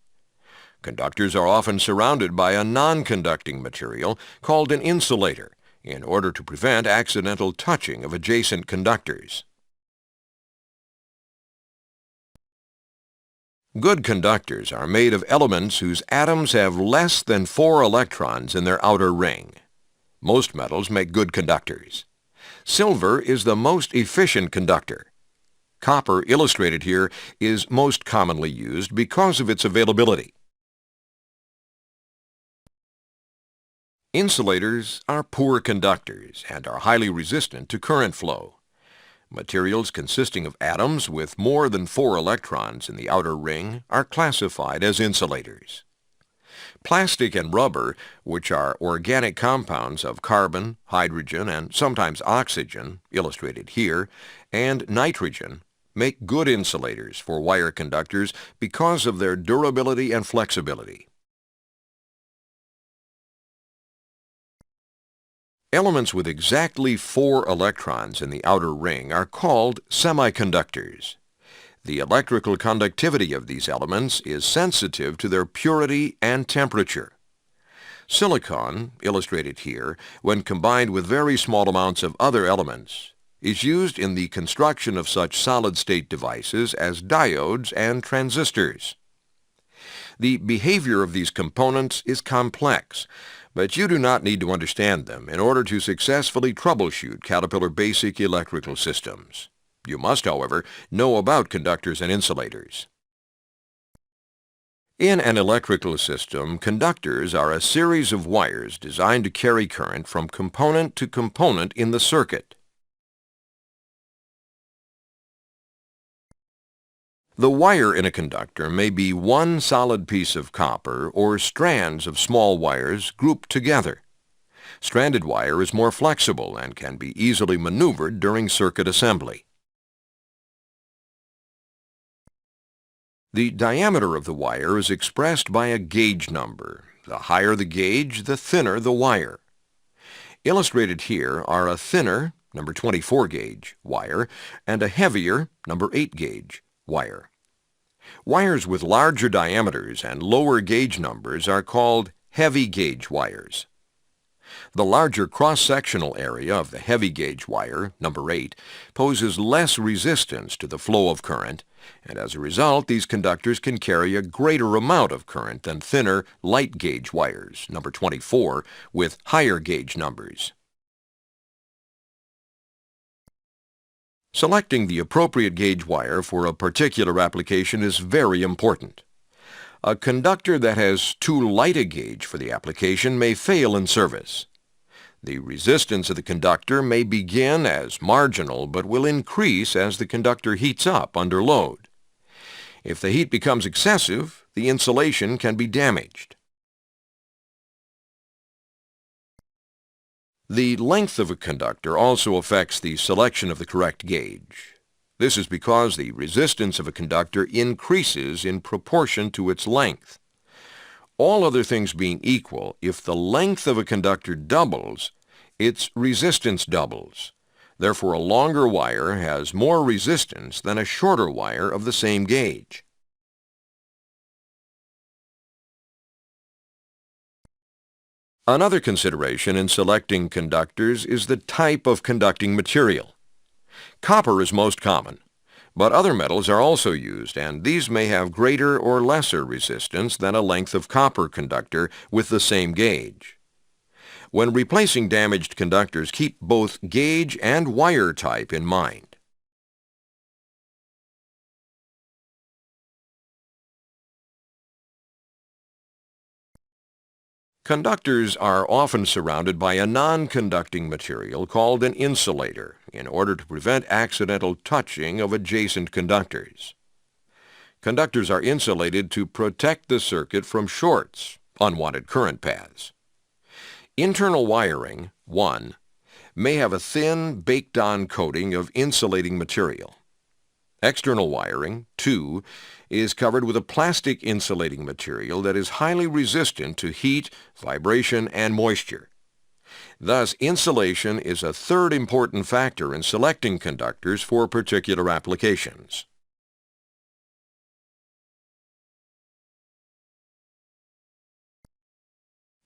Conductors are often surrounded by a non-conducting material called an insulator in order to prevent accidental touching of adjacent conductors. Good conductors are made of elements whose atoms have less than 4 electrons in their outer ring. Most metals make good conductors. Silver is the most efficient conductor. Copper, illustrated here, is most commonly used because of its availability. Insulators are poor conductors and are highly resistant to current flow. Materials consisting of atoms with more than 4 electrons in the outer ring are classified as insulators. Plastic and rubber, which are organic compounds of carbon, hydrogen, and sometimes oxygen, illustrated here, and nitrogen, make good insulators for wire conductors because of their durability and flexibility. Elements with exactly 4 electrons in the outer ring are called semiconductors. The electrical conductivity of these elements is sensitive to their purity and temperature. Silicon, illustrated here, when combined with very small amounts of other elements, is used in the construction of such solid-state devices as diodes and transistors. The behavior of these components is complex, but you do not need to understand them in order to successfully troubleshoot Caterpillar basic electrical systems. You must, however, know about conductors and insulators. In an electrical system, conductors are a series of wires designed to carry current from component to component in the circuit. The wire in a conductor may be one solid piece of copper or strands of small wires grouped together. Stranded wire is more flexible and can be easily maneuvered during circuit assembly. The diameter of the wire is expressed by a gauge number. The higher the gauge, the thinner the wire. Illustrated here are a thinner, number 24 gauge, wire and a heavier, number 8 gauge, wire. Wires with larger diameters and lower gauge numbers are called heavy gauge wires. The larger cross-sectional area of the heavy gauge wire, number 8, poses less resistance to the flow of current, and as a result these conductors can carry a greater amount of current than thinner light gauge wires, number 24, with higher gauge numbers. Selecting the appropriate gauge wire for a particular application is very important. A conductor that has too light a gauge for the application may fail in service. The resistance of the conductor may begin as marginal but will increase as the conductor heats up under load. If the heat becomes excessive, the insulation can be damaged. The length of a conductor also affects the selection of the correct gauge. This is because the resistance of a conductor increases in proportion to its length. All other things being equal, if the length of a conductor doubles, its resistance doubles. Therefore, a longer wire has more resistance than a shorter wire of the same gauge. Another consideration in selecting conductors is the type of conducting material. Copper is most common, but other metals are also used, and these may have greater or lesser resistance than a length of copper conductor with the same gauge. When replacing damaged conductors, keep both gauge and wire type in mind. Conductors are often surrounded by a non-conducting material called an insulator in order to prevent accidental touching of adjacent conductors. Conductors are insulated to protect the circuit from shorts, unwanted current paths. Internal wiring, 1, may have a thin, baked-on coating of insulating material. External wiring, 2, is covered with a plastic insulating material that is highly resistant to heat, vibration, and moisture. Thus, insulation is a third important factor in selecting conductors for particular applications.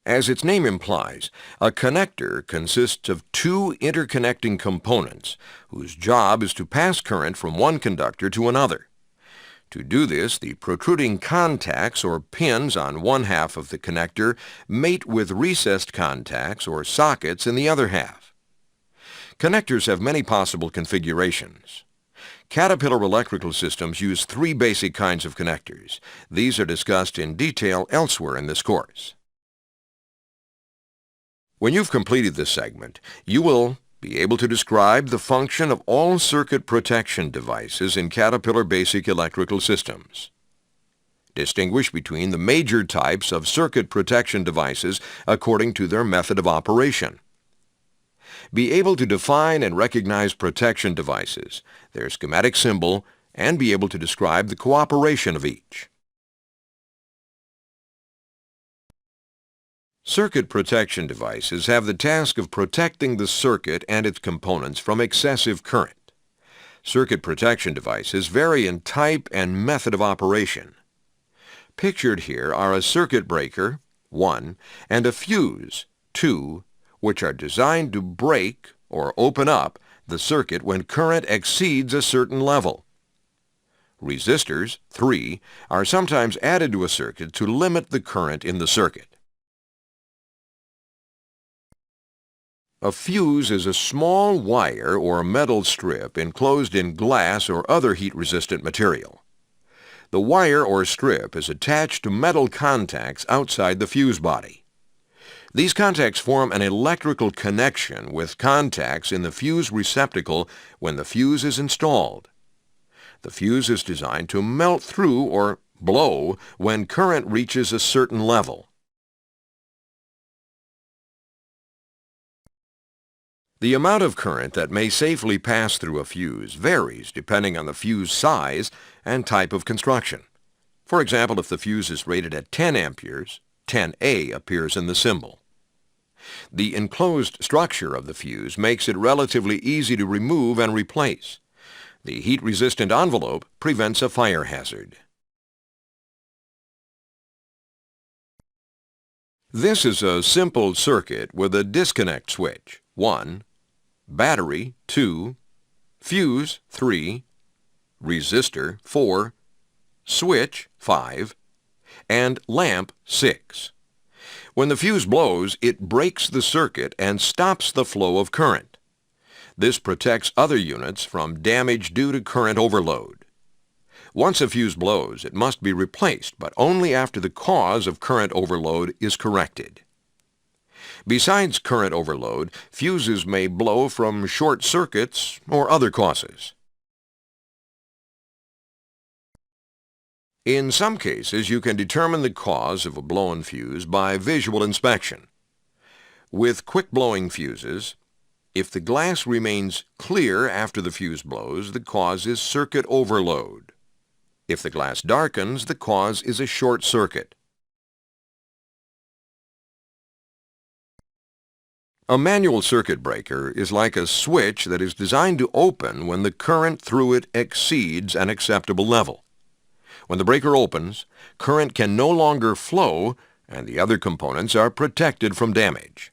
As its name implies, a connector consists of two interconnecting components whose job is to pass current from one conductor to another. To do this, the protruding contacts or pins on one half of the connector mate with recessed contacts or sockets in the other half. Connectors have many possible configurations. Caterpillar electrical systems use three basic kinds of connectors. These are discussed in detail elsewhere in this course. When you've completed this segment, you will be able to describe the function of all circuit protection devices in Caterpillar basic electrical systems. Distinguish between the major types of circuit protection devices according to their method of operation. Be able to define and recognize protection devices, their schematic symbol, and be able to describe the cooperation of each. Circuit protection devices have the task of protecting the circuit and its components from excessive current. Circuit protection devices vary in type and method of operation. Pictured here are a circuit breaker, 1, and a fuse, 2, which are designed to break or open up the circuit when current exceeds a certain level. Resistors, 3, are sometimes added to a circuit to limit the current in the circuit. A fuse is a small wire or metal strip enclosed in glass or other heat-resistant material. The wire or strip is attached to metal contacts outside the fuse body. These contacts form an electrical connection with contacts in the fuse receptacle when the fuse is installed. The fuse is designed to melt through or blow when current reaches a certain level. The amount of current that may safely pass through a fuse varies depending on the fuse size and type of construction. For example, if the fuse is rated at 10 amperes, 10A appears in the symbol. The enclosed structure of the fuse makes it relatively easy to remove and replace. The heat-resistant envelope prevents a fire hazard. This is a simple circuit with a disconnect switch, 1, battery, 2, fuse, 3, resistor, 4, switch, 5, and lamp, 6. When the fuse blows, it breaks the circuit and stops the flow of current. This protects other units from damage due to current overload. Once a fuse blows, it must be replaced, but only after the cause of current overload is corrected. Besides current overload, fuses may blow from short circuits or other causes. In some cases, you can determine the cause of a blown fuse by visual inspection. With quick-blowing fuses, if the glass remains clear after the fuse blows, the cause is circuit overload. If the glass darkens, the cause is a short circuit. A manual circuit breaker is like a switch that is designed to open when the current through it exceeds an acceptable level. When the breaker opens, current can no longer flow and the other components are protected from damage.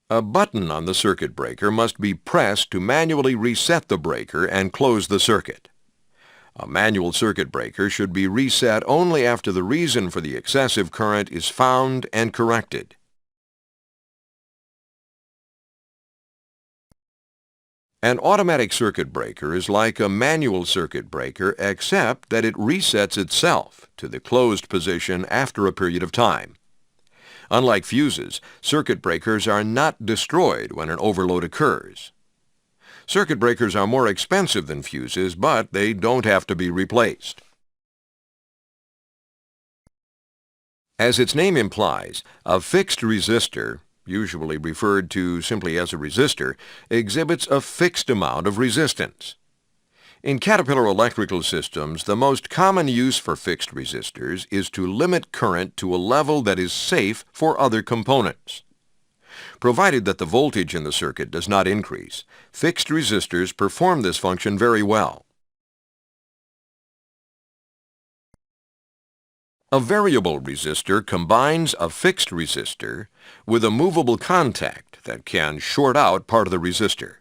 A button on the circuit breaker must be pressed to manually reset the breaker and close the circuit. A manual circuit breaker should be reset only after the reason for the excessive current is found and corrected. An automatic circuit breaker is like a manual circuit breaker except that it resets itself to the closed position after a period of time. Unlike fuses, circuit breakers are not destroyed when an overload occurs. Circuit breakers are more expensive than fuses, but they don't have to be replaced. As its name implies, a fixed resistor, usually referred to simply as a resistor, exhibits a fixed amount of resistance. In Caterpillar electrical systems, the most common use for fixed resistors is to limit current to a level that is safe for other components. Provided that the voltage in the circuit does not increase, fixed resistors perform this function very well. A variable resistor combines a fixed resistor with a movable contact that can short out part of the resistor.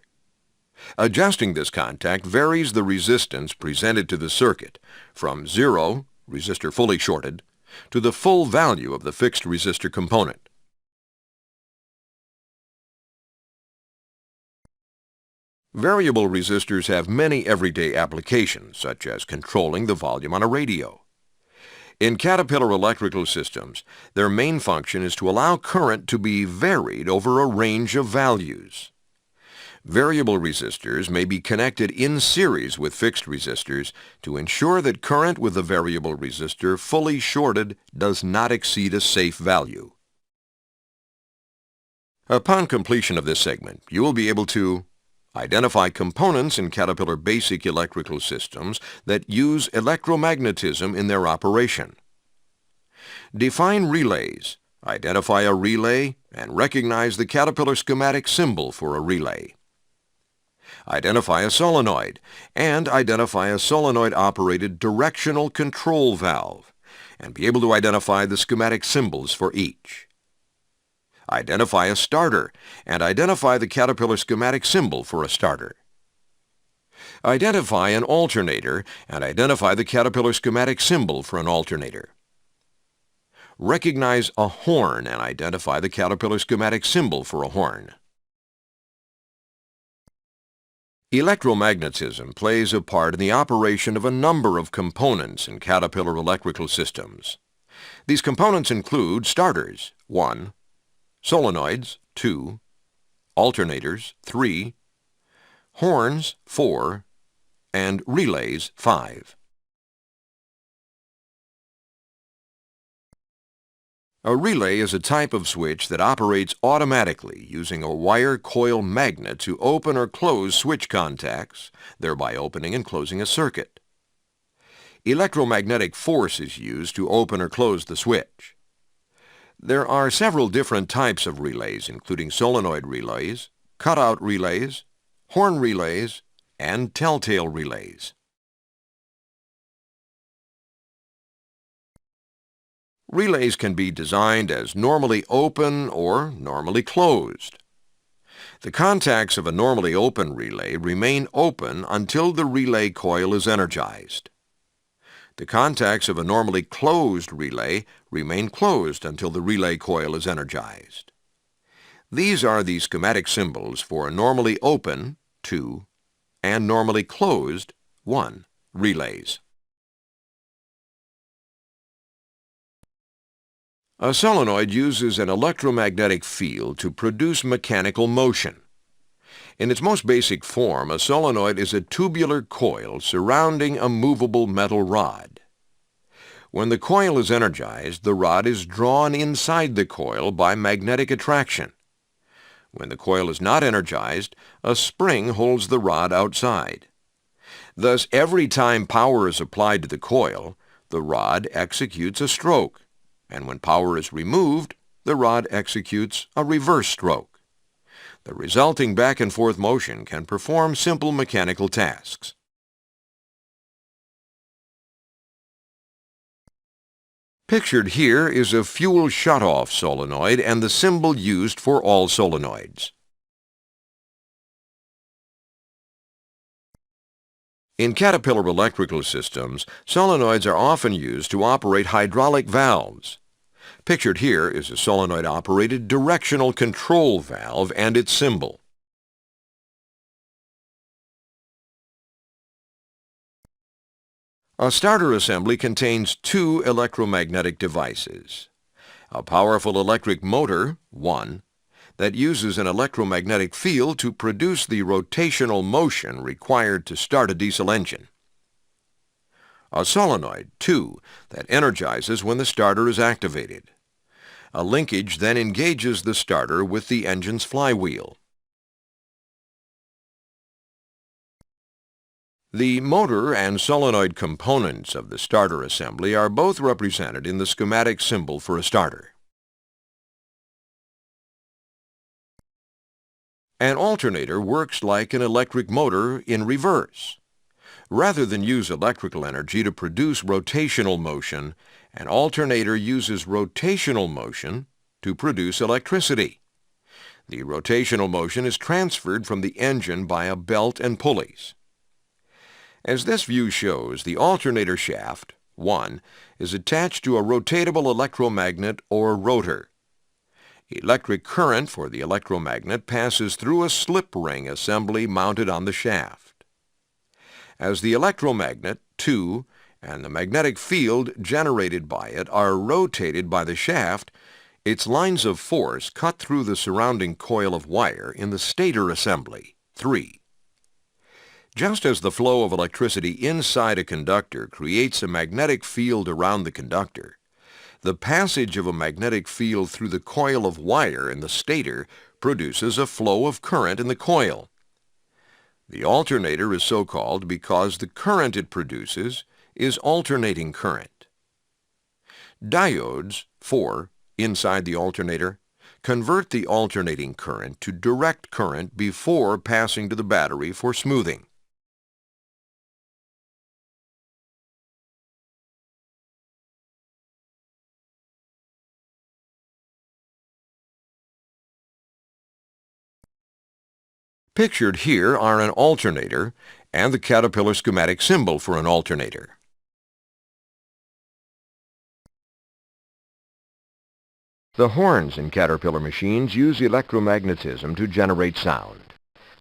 Adjusting this contact varies the resistance presented to the circuit from 0, resistor fully shorted, to the full value of the fixed resistor component. Variable resistors have many everyday applications, such as controlling the volume on a radio. In Caterpillar electrical systems, their main function is to allow current to be varied over a range of values. Variable resistors may be connected in series with fixed resistors to ensure that current with the variable resistor fully shorted does not exceed a safe value. Upon completion of this segment, you will be able to identify components in Caterpillar basic electrical systems that use electromagnetism in their operation. Define relays. Identify a relay and recognize the Caterpillar schematic symbol for a relay. Identify a solenoid and identify a solenoid-operated directional control valve and be able to identify the schematic symbols for each. Identify a starter and identify the Caterpillar schematic symbol for a starter. Identify an alternator and identify the Caterpillar schematic symbol for an alternator. Recognize a horn and identify the Caterpillar schematic symbol for a horn. Electromagnetism plays a part in the operation of a number of components in Caterpillar electrical systems. These components include starters, 1, solenoids, 2, alternators, 3, horns, 4, and relays, 5. A relay is a type of switch that operates automatically using a wire coil magnet to open or close switch contacts, thereby opening and closing a circuit. Electromagnetic force is used to open or close the switch. There are several different types of relays, including solenoid relays, cutout relays, horn relays, and telltale relays. Relays can be designed as normally open or normally closed. The contacts of a normally open relay remain open until the relay coil is energized. The contacts of a normally closed relay remain closed until the relay coil is energized. These are the schematic symbols for normally open, 2, and normally closed, 1, relays. A solenoid uses an electromagnetic field to produce mechanical motion. In its most basic form, a solenoid is a tubular coil surrounding a movable metal rod. When the coil is energized, the rod is drawn inside the coil by magnetic attraction. When the coil is not energized, a spring holds the rod outside. Thus, every time power is applied to the coil, the rod executes a stroke, and when power is removed, the rod executes a reverse stroke. The resulting back and forth motion can perform simple mechanical tasks. Pictured here is a fuel shutoff solenoid and the symbol used for all solenoids. In Caterpillar electrical systems, solenoids are often used to operate hydraulic valves. Pictured here is a solenoid-operated directional control valve and its symbol. A starter assembly contains 2 electromagnetic devices. A powerful electric motor, 1, that uses an electromagnetic field to produce the rotational motion required to start a diesel engine. A solenoid, 2, that energizes when the starter is activated. A linkage then engages the starter with the engine's flywheel. The motor and solenoid components of the starter assembly are both represented in the schematic symbol for a starter. An alternator works like an electric motor in reverse. Rather than use electrical energy to produce rotational motion, an alternator uses rotational motion to produce electricity. The rotational motion is transferred from the engine by a belt and pulleys. As this view shows, the alternator shaft, 1, is attached to a rotatable electromagnet or rotor. Electric current for the electromagnet passes through a slip ring assembly mounted on the shaft. As the electromagnet, 2, and the magnetic field generated by it are rotated by the shaft, its lines of force cut through the surrounding coil of wire in the stator assembly, 3. Just as the flow of electricity inside a conductor creates a magnetic field around the conductor, the passage of a magnetic field through the coil of wire in the stator produces a flow of current in the coil. The alternator is so called because the current it produces is alternating current. Diodes, 4, inside the alternator, convert the alternating current to direct current before passing to the battery for smoothing. Pictured here are an alternator and the Caterpillar schematic symbol for an alternator. The horns in Caterpillar machines use electromagnetism to generate sound.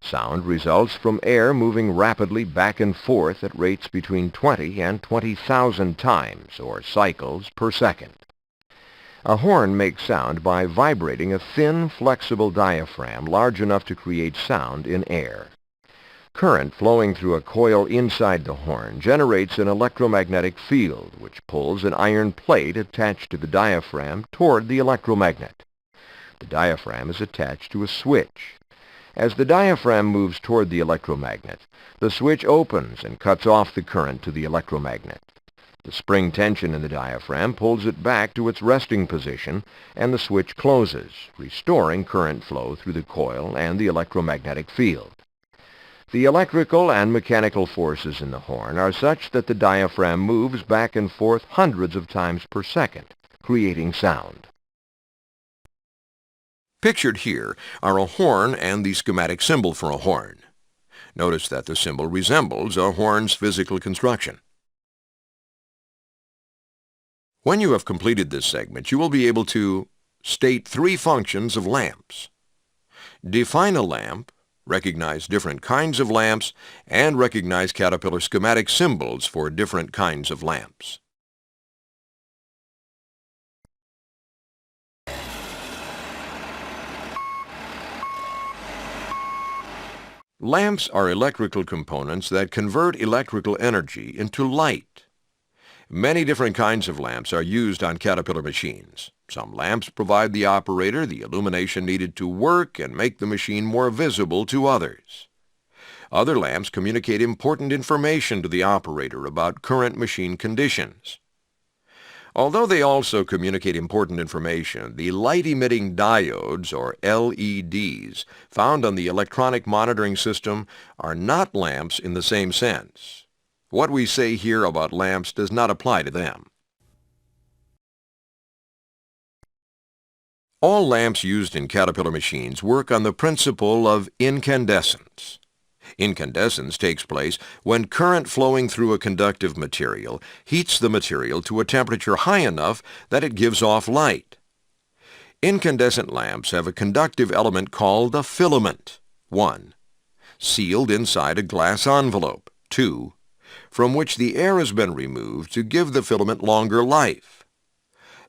Sound results from air moving rapidly back and forth at rates between 20 and 20,000 times, or cycles, per second. A horn makes sound by vibrating a thin, flexible diaphragm large enough to create sound in air. Current flowing through a coil inside the horn generates an electromagnetic field which pulls an iron plate attached to the diaphragm toward the electromagnet. The diaphragm is attached to a switch. As the diaphragm moves toward the electromagnet, the switch opens and cuts off the current to the electromagnet. The spring tension in the diaphragm pulls it back to its resting position, and the switch closes, restoring current flow through the coil and the electromagnetic field. The electrical and mechanical forces in the horn are such that the diaphragm moves back and forth hundreds of times per second, creating sound. Pictured here are a horn and the schematic symbol for a horn. Notice that the symbol resembles a horn's physical construction. When you have completed this segment, you will be able to state 3 functions of lamps. Define a lamp, recognize different kinds of lamps, and recognize Caterpillar schematic symbols for different kinds of lamps. Lamps are electrical components that convert electrical energy into light. Many different kinds of lamps are used on Caterpillar machines. Some lamps provide the operator the illumination needed to work and make the machine more visible to others. Other lamps communicate important information to the operator about current machine conditions. Although they also communicate important information, the light-emitting diodes, or LEDs, found on the electronic monitoring system are not lamps in the same sense. What we say here about lamps does not apply to them. All lamps used in Caterpillar machines work on the principle of incandescence. Incandescence takes place when current flowing through a conductive material heats the material to a temperature high enough that it gives off light. Incandescent lamps have a conductive element called a filament, 1, sealed inside a glass envelope, 2, from which the air has been removed to give the filament longer life.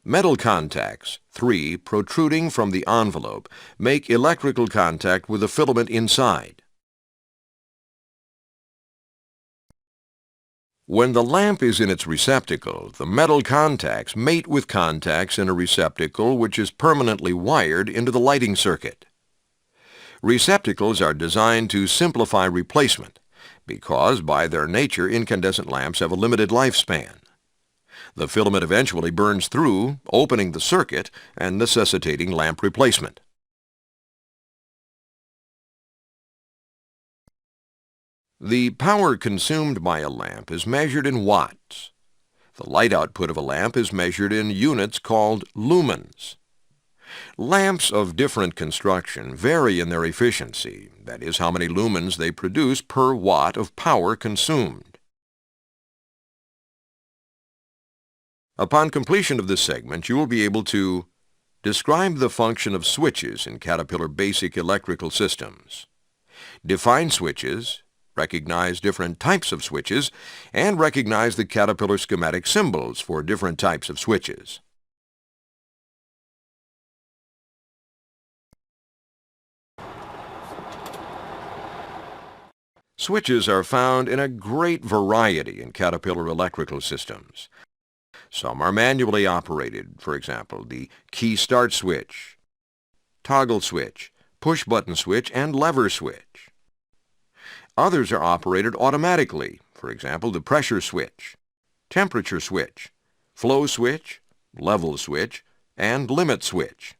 Metal contacts, 3, protruding from the envelope, make electrical contact with the filament inside. When the lamp is in its receptacle, the metal contacts mate with contacts in a receptacle which is permanently wired into the lighting circuit. Receptacles are designed to simplify replacement because, by their nature, incandescent lamps have a limited lifespan. The filament eventually burns through, opening the circuit and necessitating lamp replacement. The power consumed by a lamp is measured in watts. The light output of a lamp is measured in units called lumens. Lamps of different construction vary in their efficiency, that is, how many lumens they produce per watt of power consumed. Upon completion of this segment, you will be able to describe the function of switches in Caterpillar basic electrical systems, define switches, recognize different types of switches, and recognize the Caterpillar schematic symbols for different types of switches. Switches are found in a great variety in Caterpillar electrical systems. Some are manually operated, for example, the key start switch, toggle switch, push button switch, and lever switch. Others are operated automatically, for example, the pressure switch, temperature switch, flow switch, level switch, and limit switch.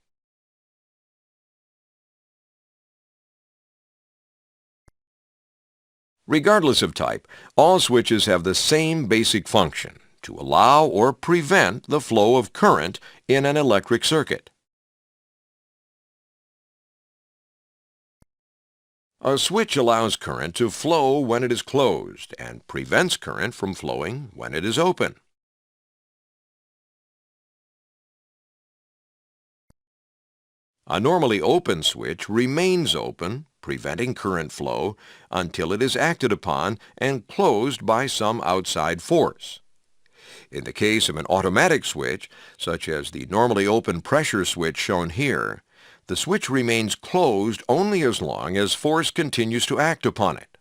Regardless of type, all switches have the same basic function: to allow or prevent the flow of current in an electric circuit. A switch allows current to flow when it is closed and prevents current from flowing when it is open. A normally open switch remains open, preventing current flow until it is acted upon and closed by some outside force. In the case of an automatic switch, such as the normally open pressure switch shown here, the switch remains closed only as long as force continues to act upon it.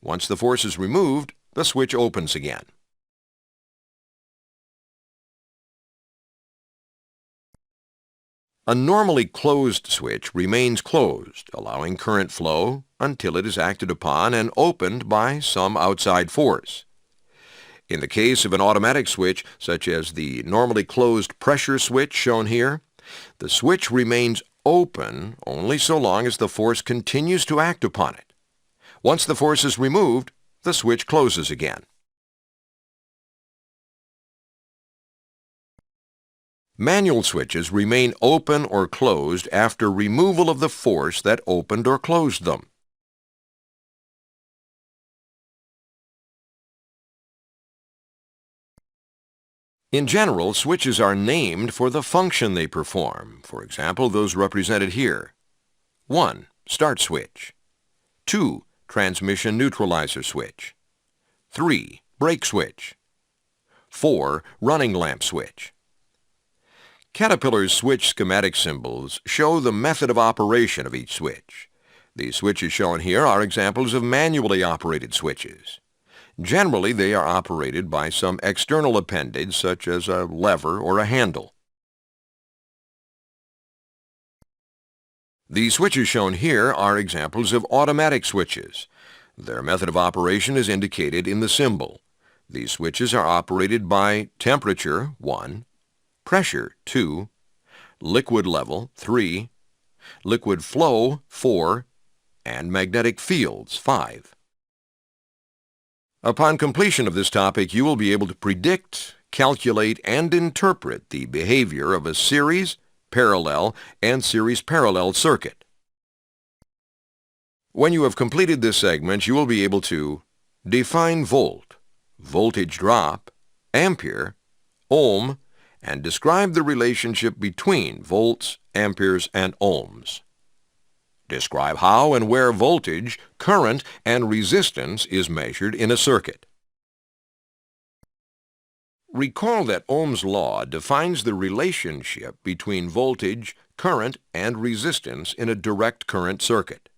Once the force is removed, the switch opens again. A normally closed switch remains closed, allowing current flow until it is acted upon and opened by some outside force. In the case of an automatic switch, such as the normally closed pressure switch shown here, the switch remains open only so long as the force continues to act upon it. Once the force is removed, the switch closes again. Manual switches remain open or closed after removal of the force that opened or closed them. In general, switches are named for the function they perform. For example, those represented here. 1. Start switch. 2. Transmission neutralizer switch. 3. Brake switch. 4. Running lamp switch. Caterpillar's switch schematic symbols show the method of operation of each switch. The switches shown here are examples of manually operated switches. Generally, they are operated by some external appendage such as a lever or a handle. The switches shown here are examples of automatic switches. Their method of operation is indicated in the symbol. These switches are operated by temperature, 1, pressure, 2, liquid level, 3, liquid flow, 4, and magnetic fields, 5. Upon completion of this topic, you will be able to predict, calculate, and interpret the behavior of a series, parallel, and series-parallel circuit. When you have completed this segment, you will be able to define volt, voltage drop, ampere, ohm, and describe the relationship between volts, amperes, and ohms. Describe how and where voltage, current, and resistance is measured in a circuit. Recall that Ohm's law defines the relationship between voltage, current, and resistance in a direct current circuit.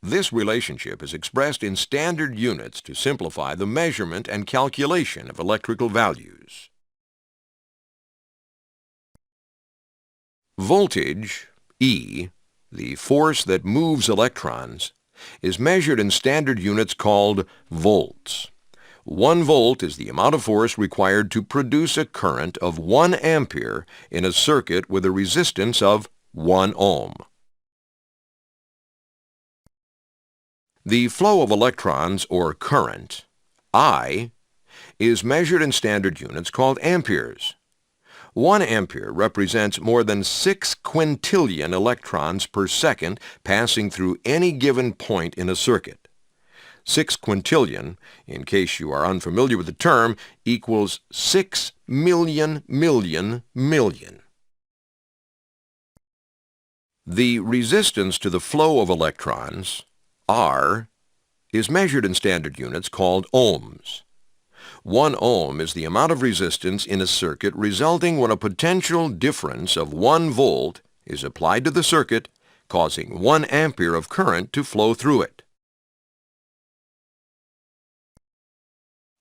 This relationship is expressed in standard units to simplify the measurement and calculation of electrical values. Voltage, E, the force that moves electrons, is measured in standard units called volts. 1 volt is the amount of force required to produce a current of 1 ampere in a circuit with a resistance of 1 ohm. The flow of electrons, or current, I, is measured in standard units called amperes. 1 ampere represents more than 6 quintillion electrons per second passing through any given point in a circuit. 6 quintillion, in case you are unfamiliar with the term, equals 6 million million million. The resistance to the flow of electrons, R, is measured in standard units called ohms. 1 ohm is the amount of resistance in a circuit resulting when a potential difference of 1 volt is applied to the circuit, causing 1 ampere of current to flow through it.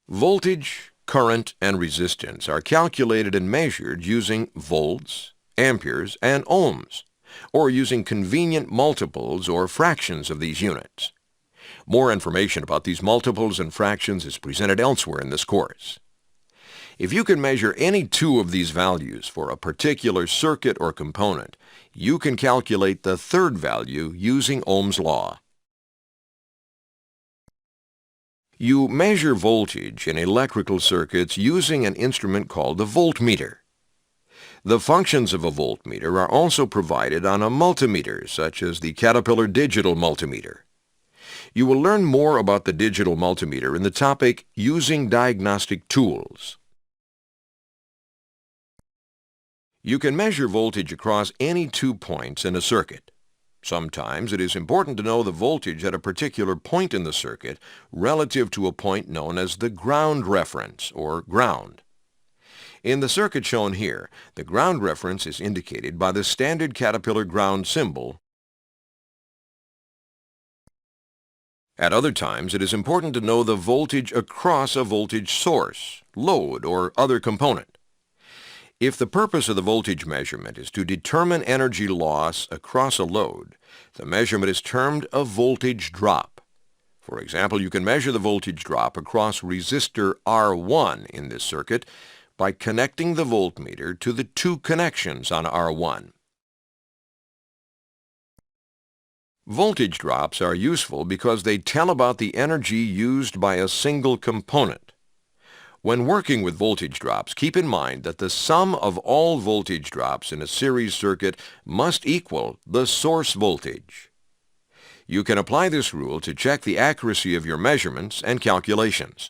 Voltage, current, and resistance are calculated and measured using volts, amperes, and ohms, or using convenient multiples or fractions of these units. More information about these multiples and fractions is presented elsewhere in this course. If you can measure any two of these values for a particular circuit or component, you can calculate the third value using Ohm's law. You measure voltage in electrical circuits using an instrument called a voltmeter. The functions of a voltmeter are also provided on a multimeter, such as the Caterpillar digital multimeter. You will learn more about the digital multimeter in the topic Using Diagnostic Tools. You can measure voltage across any 2 points in a circuit. Sometimes it is important to know the voltage at a particular point in the circuit relative to a point known as the ground reference, or ground. In the circuit shown here, the ground reference is indicated by the standard Caterpillar ground symbol. At other times, it is important to know the voltage across a voltage source, load, or other component. If the purpose of the voltage measurement is to determine energy loss across a load, the measurement is termed a voltage drop. For example, you can measure the voltage drop across resistor R1 in this circuit by connecting the voltmeter to the 2 connections on R1. Voltage drops are useful because they tell about the energy used by a single component. When working with voltage drops, keep in mind that the sum of all voltage drops in a series circuit must equal the source voltage. You can apply this rule to check the accuracy of your measurements and calculations.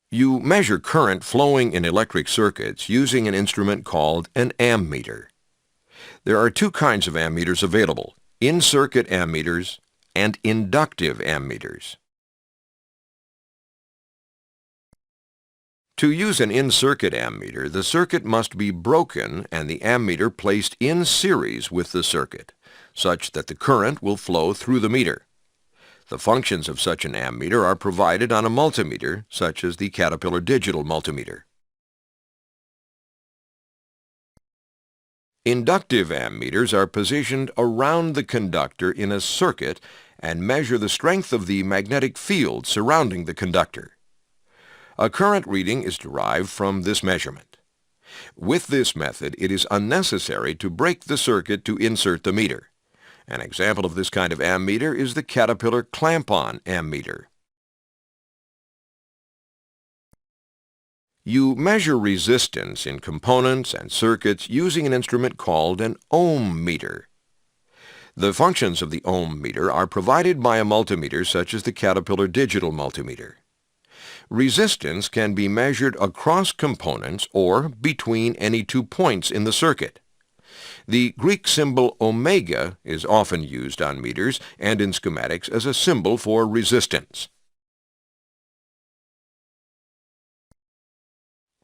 You measure current flowing in electric circuits using an instrument called an ammeter. There are 2 kinds of ammeters available: in-circuit ammeters and inductive ammeters. To use an in-circuit ammeter, the circuit must be broken and the ammeter placed in series with the circuit, such that the current will flow through the meter. The functions of such an ammeter are provided on a multimeter, such as the Caterpillar digital multimeter. Inductive ammeters are positioned around the conductor in a circuit and measure the strength of the magnetic field surrounding the conductor. A current reading is derived from this measurement. With this method, it is unnecessary to break the circuit to insert the meter. An example of this kind of ammeter is the Caterpillar clamp-on ammeter. You measure resistance in components and circuits using an instrument called an ohm meter. The functions of the ohm meter are provided by a multimeter such as the Caterpillar digital multimeter. Resistance can be measured across components or between any 2 points in the circuit. The Greek symbol omega is often used on meters and in schematics as a symbol for resistance.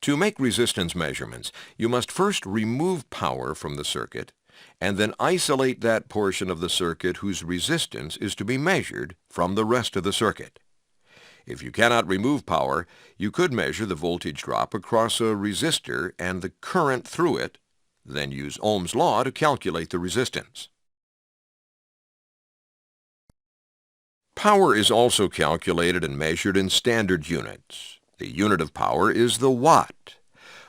To make resistance measurements, you must first remove power from the circuit and then isolate that portion of the circuit whose resistance is to be measured from the rest of the circuit. If you cannot remove power, you could measure the voltage drop across a resistor and the current through it, then use Ohm's law to calculate the resistance. Power is also calculated and measured in standard units. The unit of power is the watt.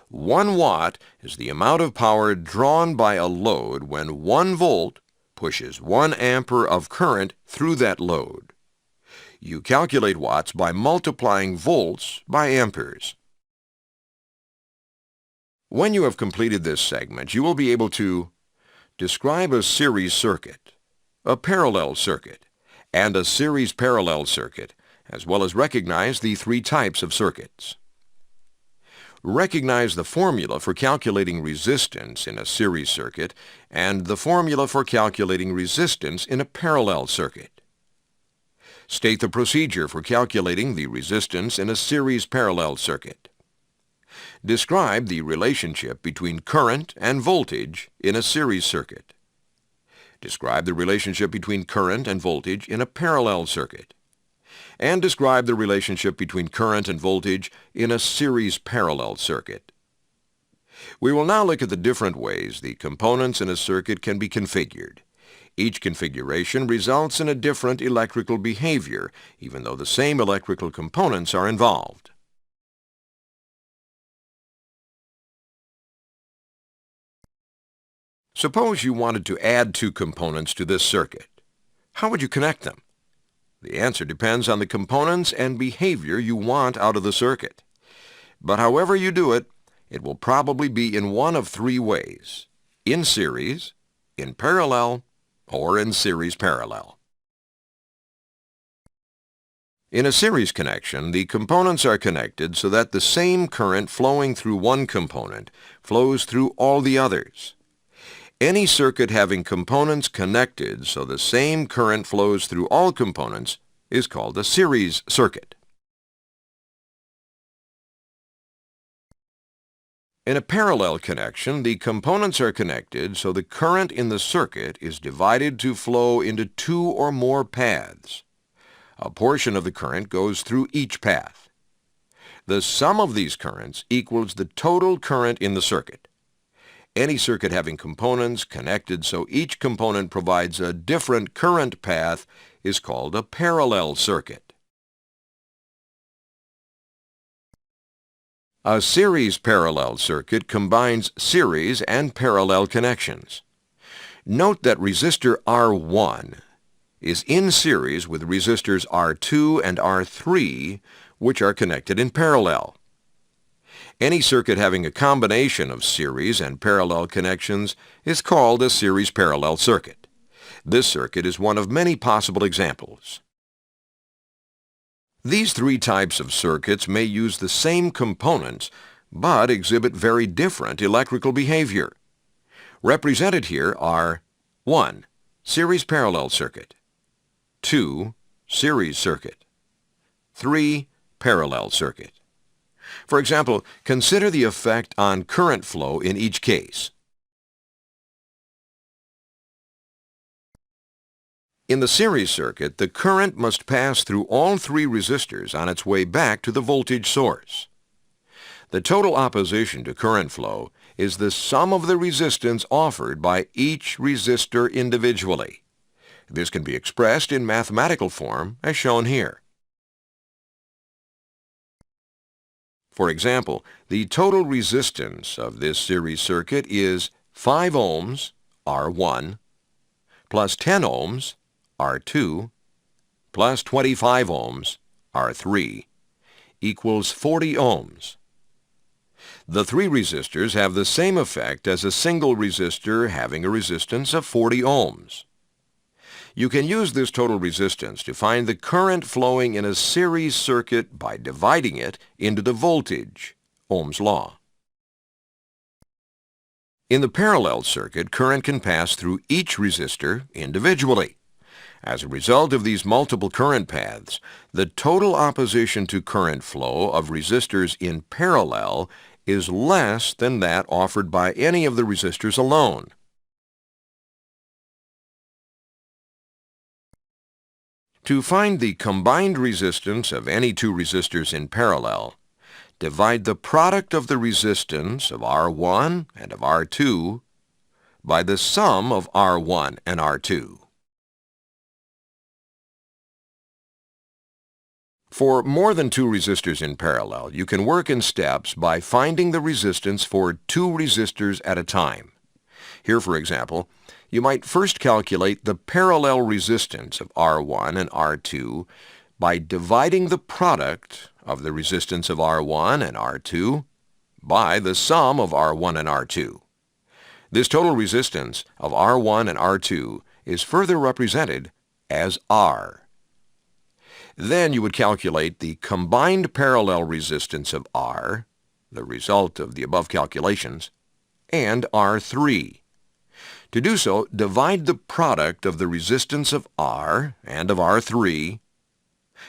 1 watt is the amount of power drawn by a load when 1 volt pushes 1 ampere of current through that load. You calculate watts by multiplying volts by amperes. When you have completed this segment, you will be able to describe a series circuit, a parallel circuit, and a series parallel circuit, as well as recognize the three types of circuits. Recognize the formula for calculating resistance in a series circuit and the formula for calculating resistance in a parallel circuit. State the procedure for calculating the resistance in a series parallel circuit. Describe the relationship between current and voltage in a series circuit. Describe the relationship between current and voltage in a parallel circuit. And describe the relationship between current and voltage in a series parallel circuit. We will now look at the different ways the components in a circuit can be configured. Each configuration results in a different electrical behavior, even though the same electrical components are involved. Suppose you wanted to add two components to this circuit. How would you connect them? The answer depends on the components and behavior you want out of the circuit. But however you do it, it will probably be in one of three ways: in series, in parallel, or in series parallel. In a series connection, the components are connected so that the same current flowing through one component flows through all the others. Any circuit having components connected so the same current flows through all components is called a series circuit. In a parallel connection, the components are connected so the current in the circuit is divided to flow into two or more paths. A portion of the current goes through each path. The sum of these currents equals the total current in the circuit. Any circuit having components connected so each component provides a different current path is called a parallel circuit. A series parallel circuit combines series and parallel connections. Note that resistor R1 is in series with resistors R2 and R3, which are connected in parallel. Any circuit having a combination of series and parallel connections is called a series parallel circuit. This circuit is one of many possible examples. These three types of circuits may use the same components, but exhibit very different electrical behavior. Represented here are 1. Series parallel circuit, 2. Series circuit, 3. Parallel circuit. For example, consider the effect on current flow in each case. In the series circuit, the current must pass through all three resistors on its way back to the voltage source. The total opposition to current flow is the sum of the resistance offered by each resistor individually. This can be expressed in mathematical form as shown here. For example, the total resistance of this series circuit is 5 ohms, R1, plus 10 ohms, R2, plus 25 ohms, R3, equals 40 ohms. The three resistors have the same effect as a single resistor having a resistance of 40 ohms. You can use this total resistance to find the current flowing in a series circuit by dividing it into the voltage, Ohm's law. In the parallel circuit, current can pass through each resistor individually. As a result of these multiple current paths, the total opposition to current flow of resistors in parallel is less than that offered by any of the resistors alone. To find the combined resistance of any two resistors in parallel, divide the product of the resistance of R1 and of R2 by the sum of R1 and R2. For more than two resistors in parallel, you can work in steps by finding the resistance for two resistors at a time. Here, for example, you might first calculate the parallel resistance of R1 and R2 by dividing the product of the resistance of R1 and R2 by the sum of R1 and R2. This total resistance of R1 and R2 is further represented as R. Then you would calculate the combined parallel resistance of R, the result of the above calculations, and R3. To do so, divide the product of the resistance of R and of R3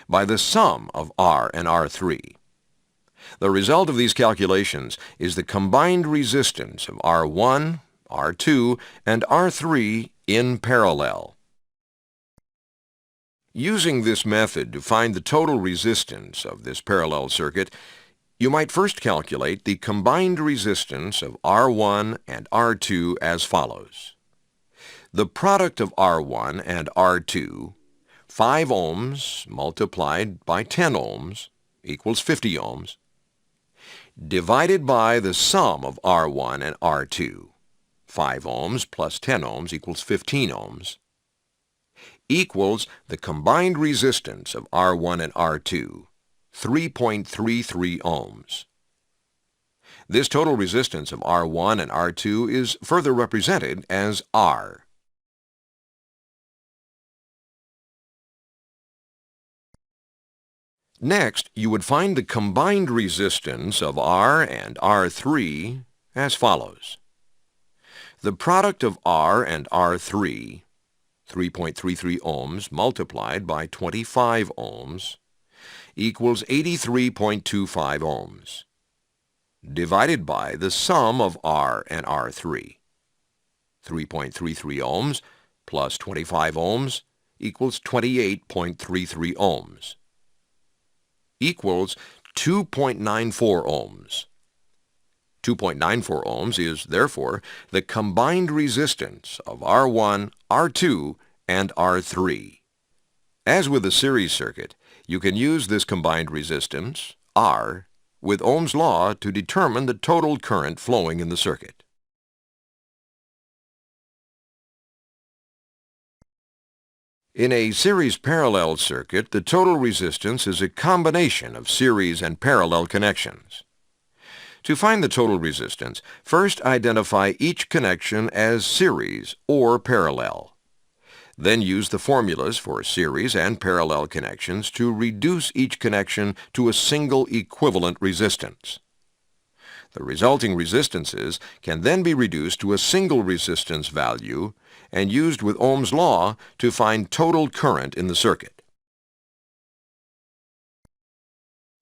by the sum of R and R3. The result of these calculations is the combined resistance of R1, R2, and R3 in parallel. Using this method to find the total resistance of this parallel circuit, you might first calculate the combined resistance of R1 and R2 as follows. The product of R1 and R2, 5 ohms multiplied by 10 ohms equals 50 ohms, divided by the sum of R1 and R2, 5 ohms plus 10 ohms equals 15 ohms, equals the combined resistance of R1 and R2, 3.33 ohms. This total resistance of R1 and R2 is further represented as R. Next, you would find the combined resistance of R and R3 as follows. The product of R and R3, 3.33 ohms multiplied by 25 ohms, equals 83.25 ohms, divided by the sum of R and R3. 3.33 ohms plus 25 ohms equals 28.33 ohms, equals 2.94 ohms. 2.94 ohms is, therefore, the combined resistance of R1, R2, and R3. As with the series circuit, you can use this combined resistance, R, with Ohm's law to determine the total current flowing in the circuit. In a series parallel circuit, the total resistance is a combination of series and parallel connections. To find the total resistance, first identify each connection as series or parallel. Then use the formulas for series and parallel connections to reduce each connection to a single equivalent resistance. The resulting resistances can then be reduced to a single resistance value and used with Ohm's law to find total current in the circuit.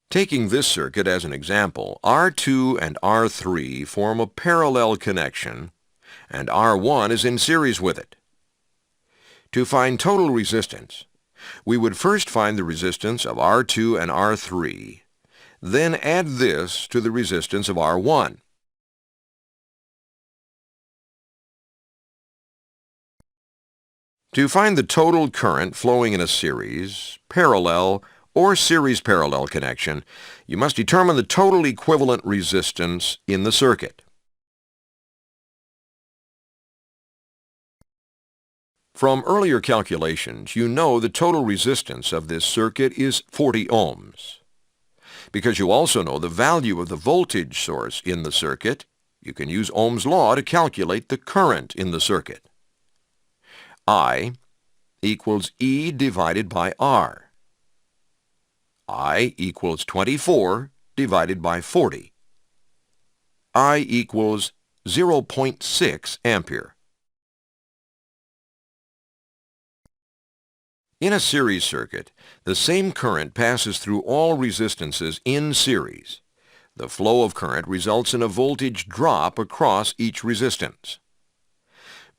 Taking this circuit as an example, R2 and R3 form a parallel connection, and R1 is in series with it. To find total resistance, we would first find the resistance of R2 and R3, then add this to the resistance of R1. To find the total current flowing in a series, parallel, or series parallel connection, you must determine the total equivalent resistance in the circuit. From earlier calculations, you know the total resistance of this circuit is 40 ohms. Because you also know the value of the voltage source in the circuit, you can use Ohm's law to calculate the current in the circuit. I equals E divided by R. I equals 24 divided by 40. I equals 0.6 ampere. In a series circuit, the same current passes through all resistances in series. The flow of current results in a voltage drop across each resistance.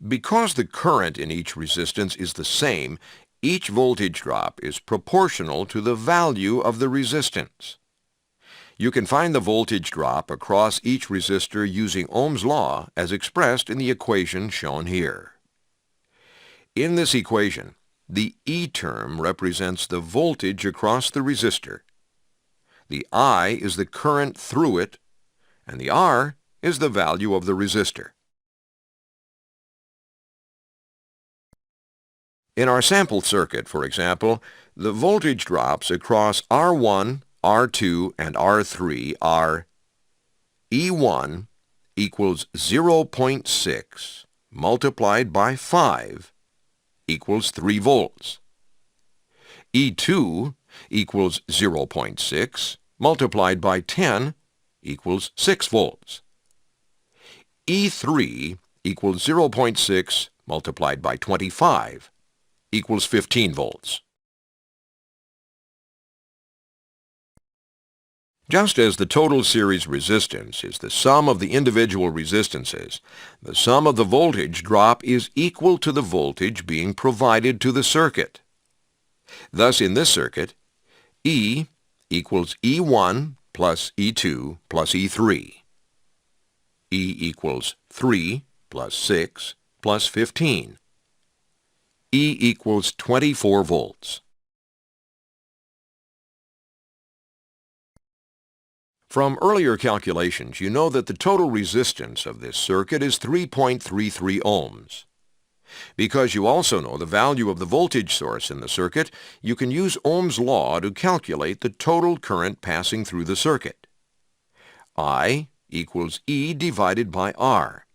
Because the current in each resistance is the same, each voltage drop is proportional to the value of the resistance. You can find the voltage drop across each resistor using Ohm's law as expressed in the equation shown here. In this equation, the E term represents the voltage across the resistor. The I is the current through it, and the R is the value of the resistor. In our sample circuit, for example, the voltage drops across R1, R2, and R3 are E1 equals 0.6 multiplied by 5 equals 3 volts. E2 equals 0.6 multiplied by 10 equals 6 volts. E3 equals 0.6 multiplied by 25 equals 15 volts. Just as the total series resistance is the sum of the individual resistances, the sum of the voltage drop is equal to the voltage being provided to the circuit. Thus, in this circuit, E equals E1 plus E2 plus E3. E equals 3 plus 6 plus 15. E equals 24 volts. From earlier calculations, you know that the total resistance of this circuit is 3.33 ohms. Because you also know the value of the voltage source in the circuit, you can use Ohm's law to calculate the total current passing through the circuit. I equals E divided by R.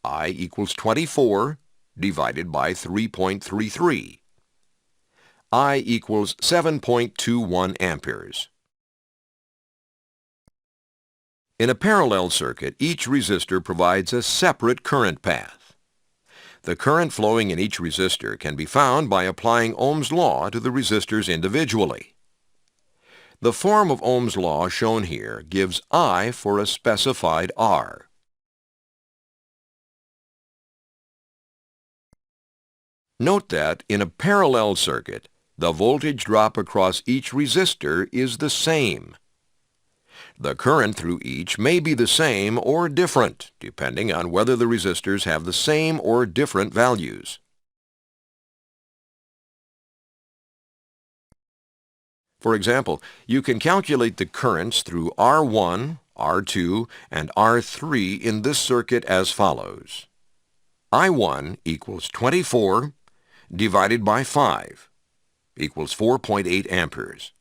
I equals 24 divided by 3.33. I equals 7.21 amperes. In a parallel circuit, each resistor provides a separate current path. The current flowing in each resistor can be found by applying Ohm's law to the resistors individually. The form of Ohm's law shown here gives I for a specified R. Note that in a parallel circuit, the voltage drop across each resistor is the same. The current through each may be the same or different, depending on whether the resistors have the same or different values. For example, you can calculate the currents through R1, R2, and R3 in this circuit as follows. I1 equals 24 divided by 5 equals 4.8 amperes.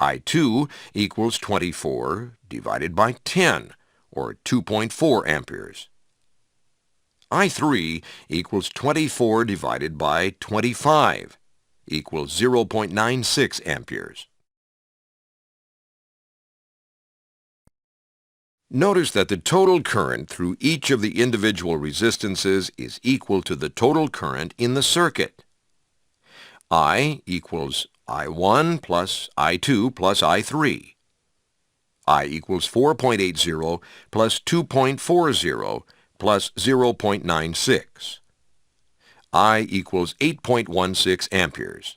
I2 equals 24 divided by 10, or 2.4 amperes. I3 equals 24 divided by 25, equals 0.96 amperes. Notice that the total current through each of the individual resistances is equal to the total current in the circuit. I equals I1 plus I2 plus I3. I equals 4.80 plus 2.40 plus 0.96. I equals 8.16 amperes.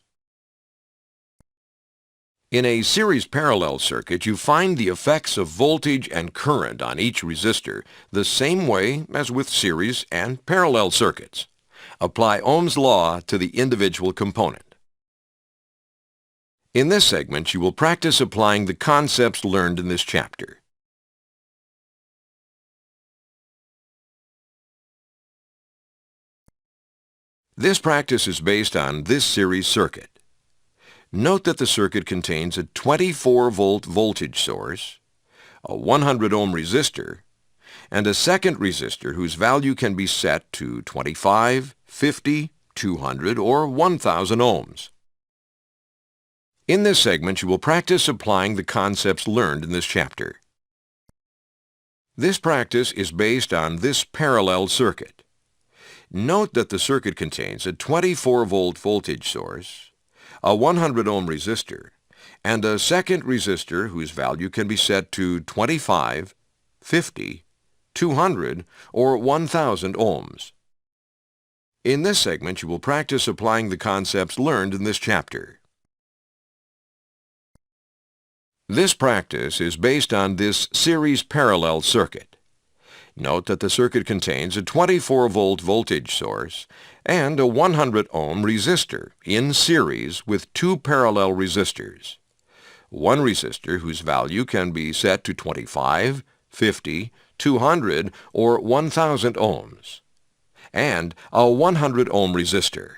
In a series parallel circuit, you find the effects of voltage and current on each resistor the same way as with series and parallel circuits. Apply Ohm's law to the individual component. In this segment, you will practice applying the concepts learned in this chapter. This practice is based on this series circuit. Note that the circuit contains a 24-volt voltage source, a 100-ohm resistor, and a second resistor whose value can be set to 25, 50, 200, or 1,000 ohms. In this segment, you will practice applying the concepts learned in this chapter. This practice is based on this parallel circuit. Note that the circuit contains a 24-volt voltage source, a 100-ohm resistor, and a second resistor whose value can be set to 25, 50, 200, or 1,000 ohms. In this segment, you will practice applying the concepts learned in this chapter. This practice is based on this series parallel circuit. Note that the circuit contains a 24-volt voltage source and a 100-ohm resistor in series with two parallel resistors. One resistor whose value can be set to 25, 50, 200, or 1,000 ohms, and a 100-ohm resistor.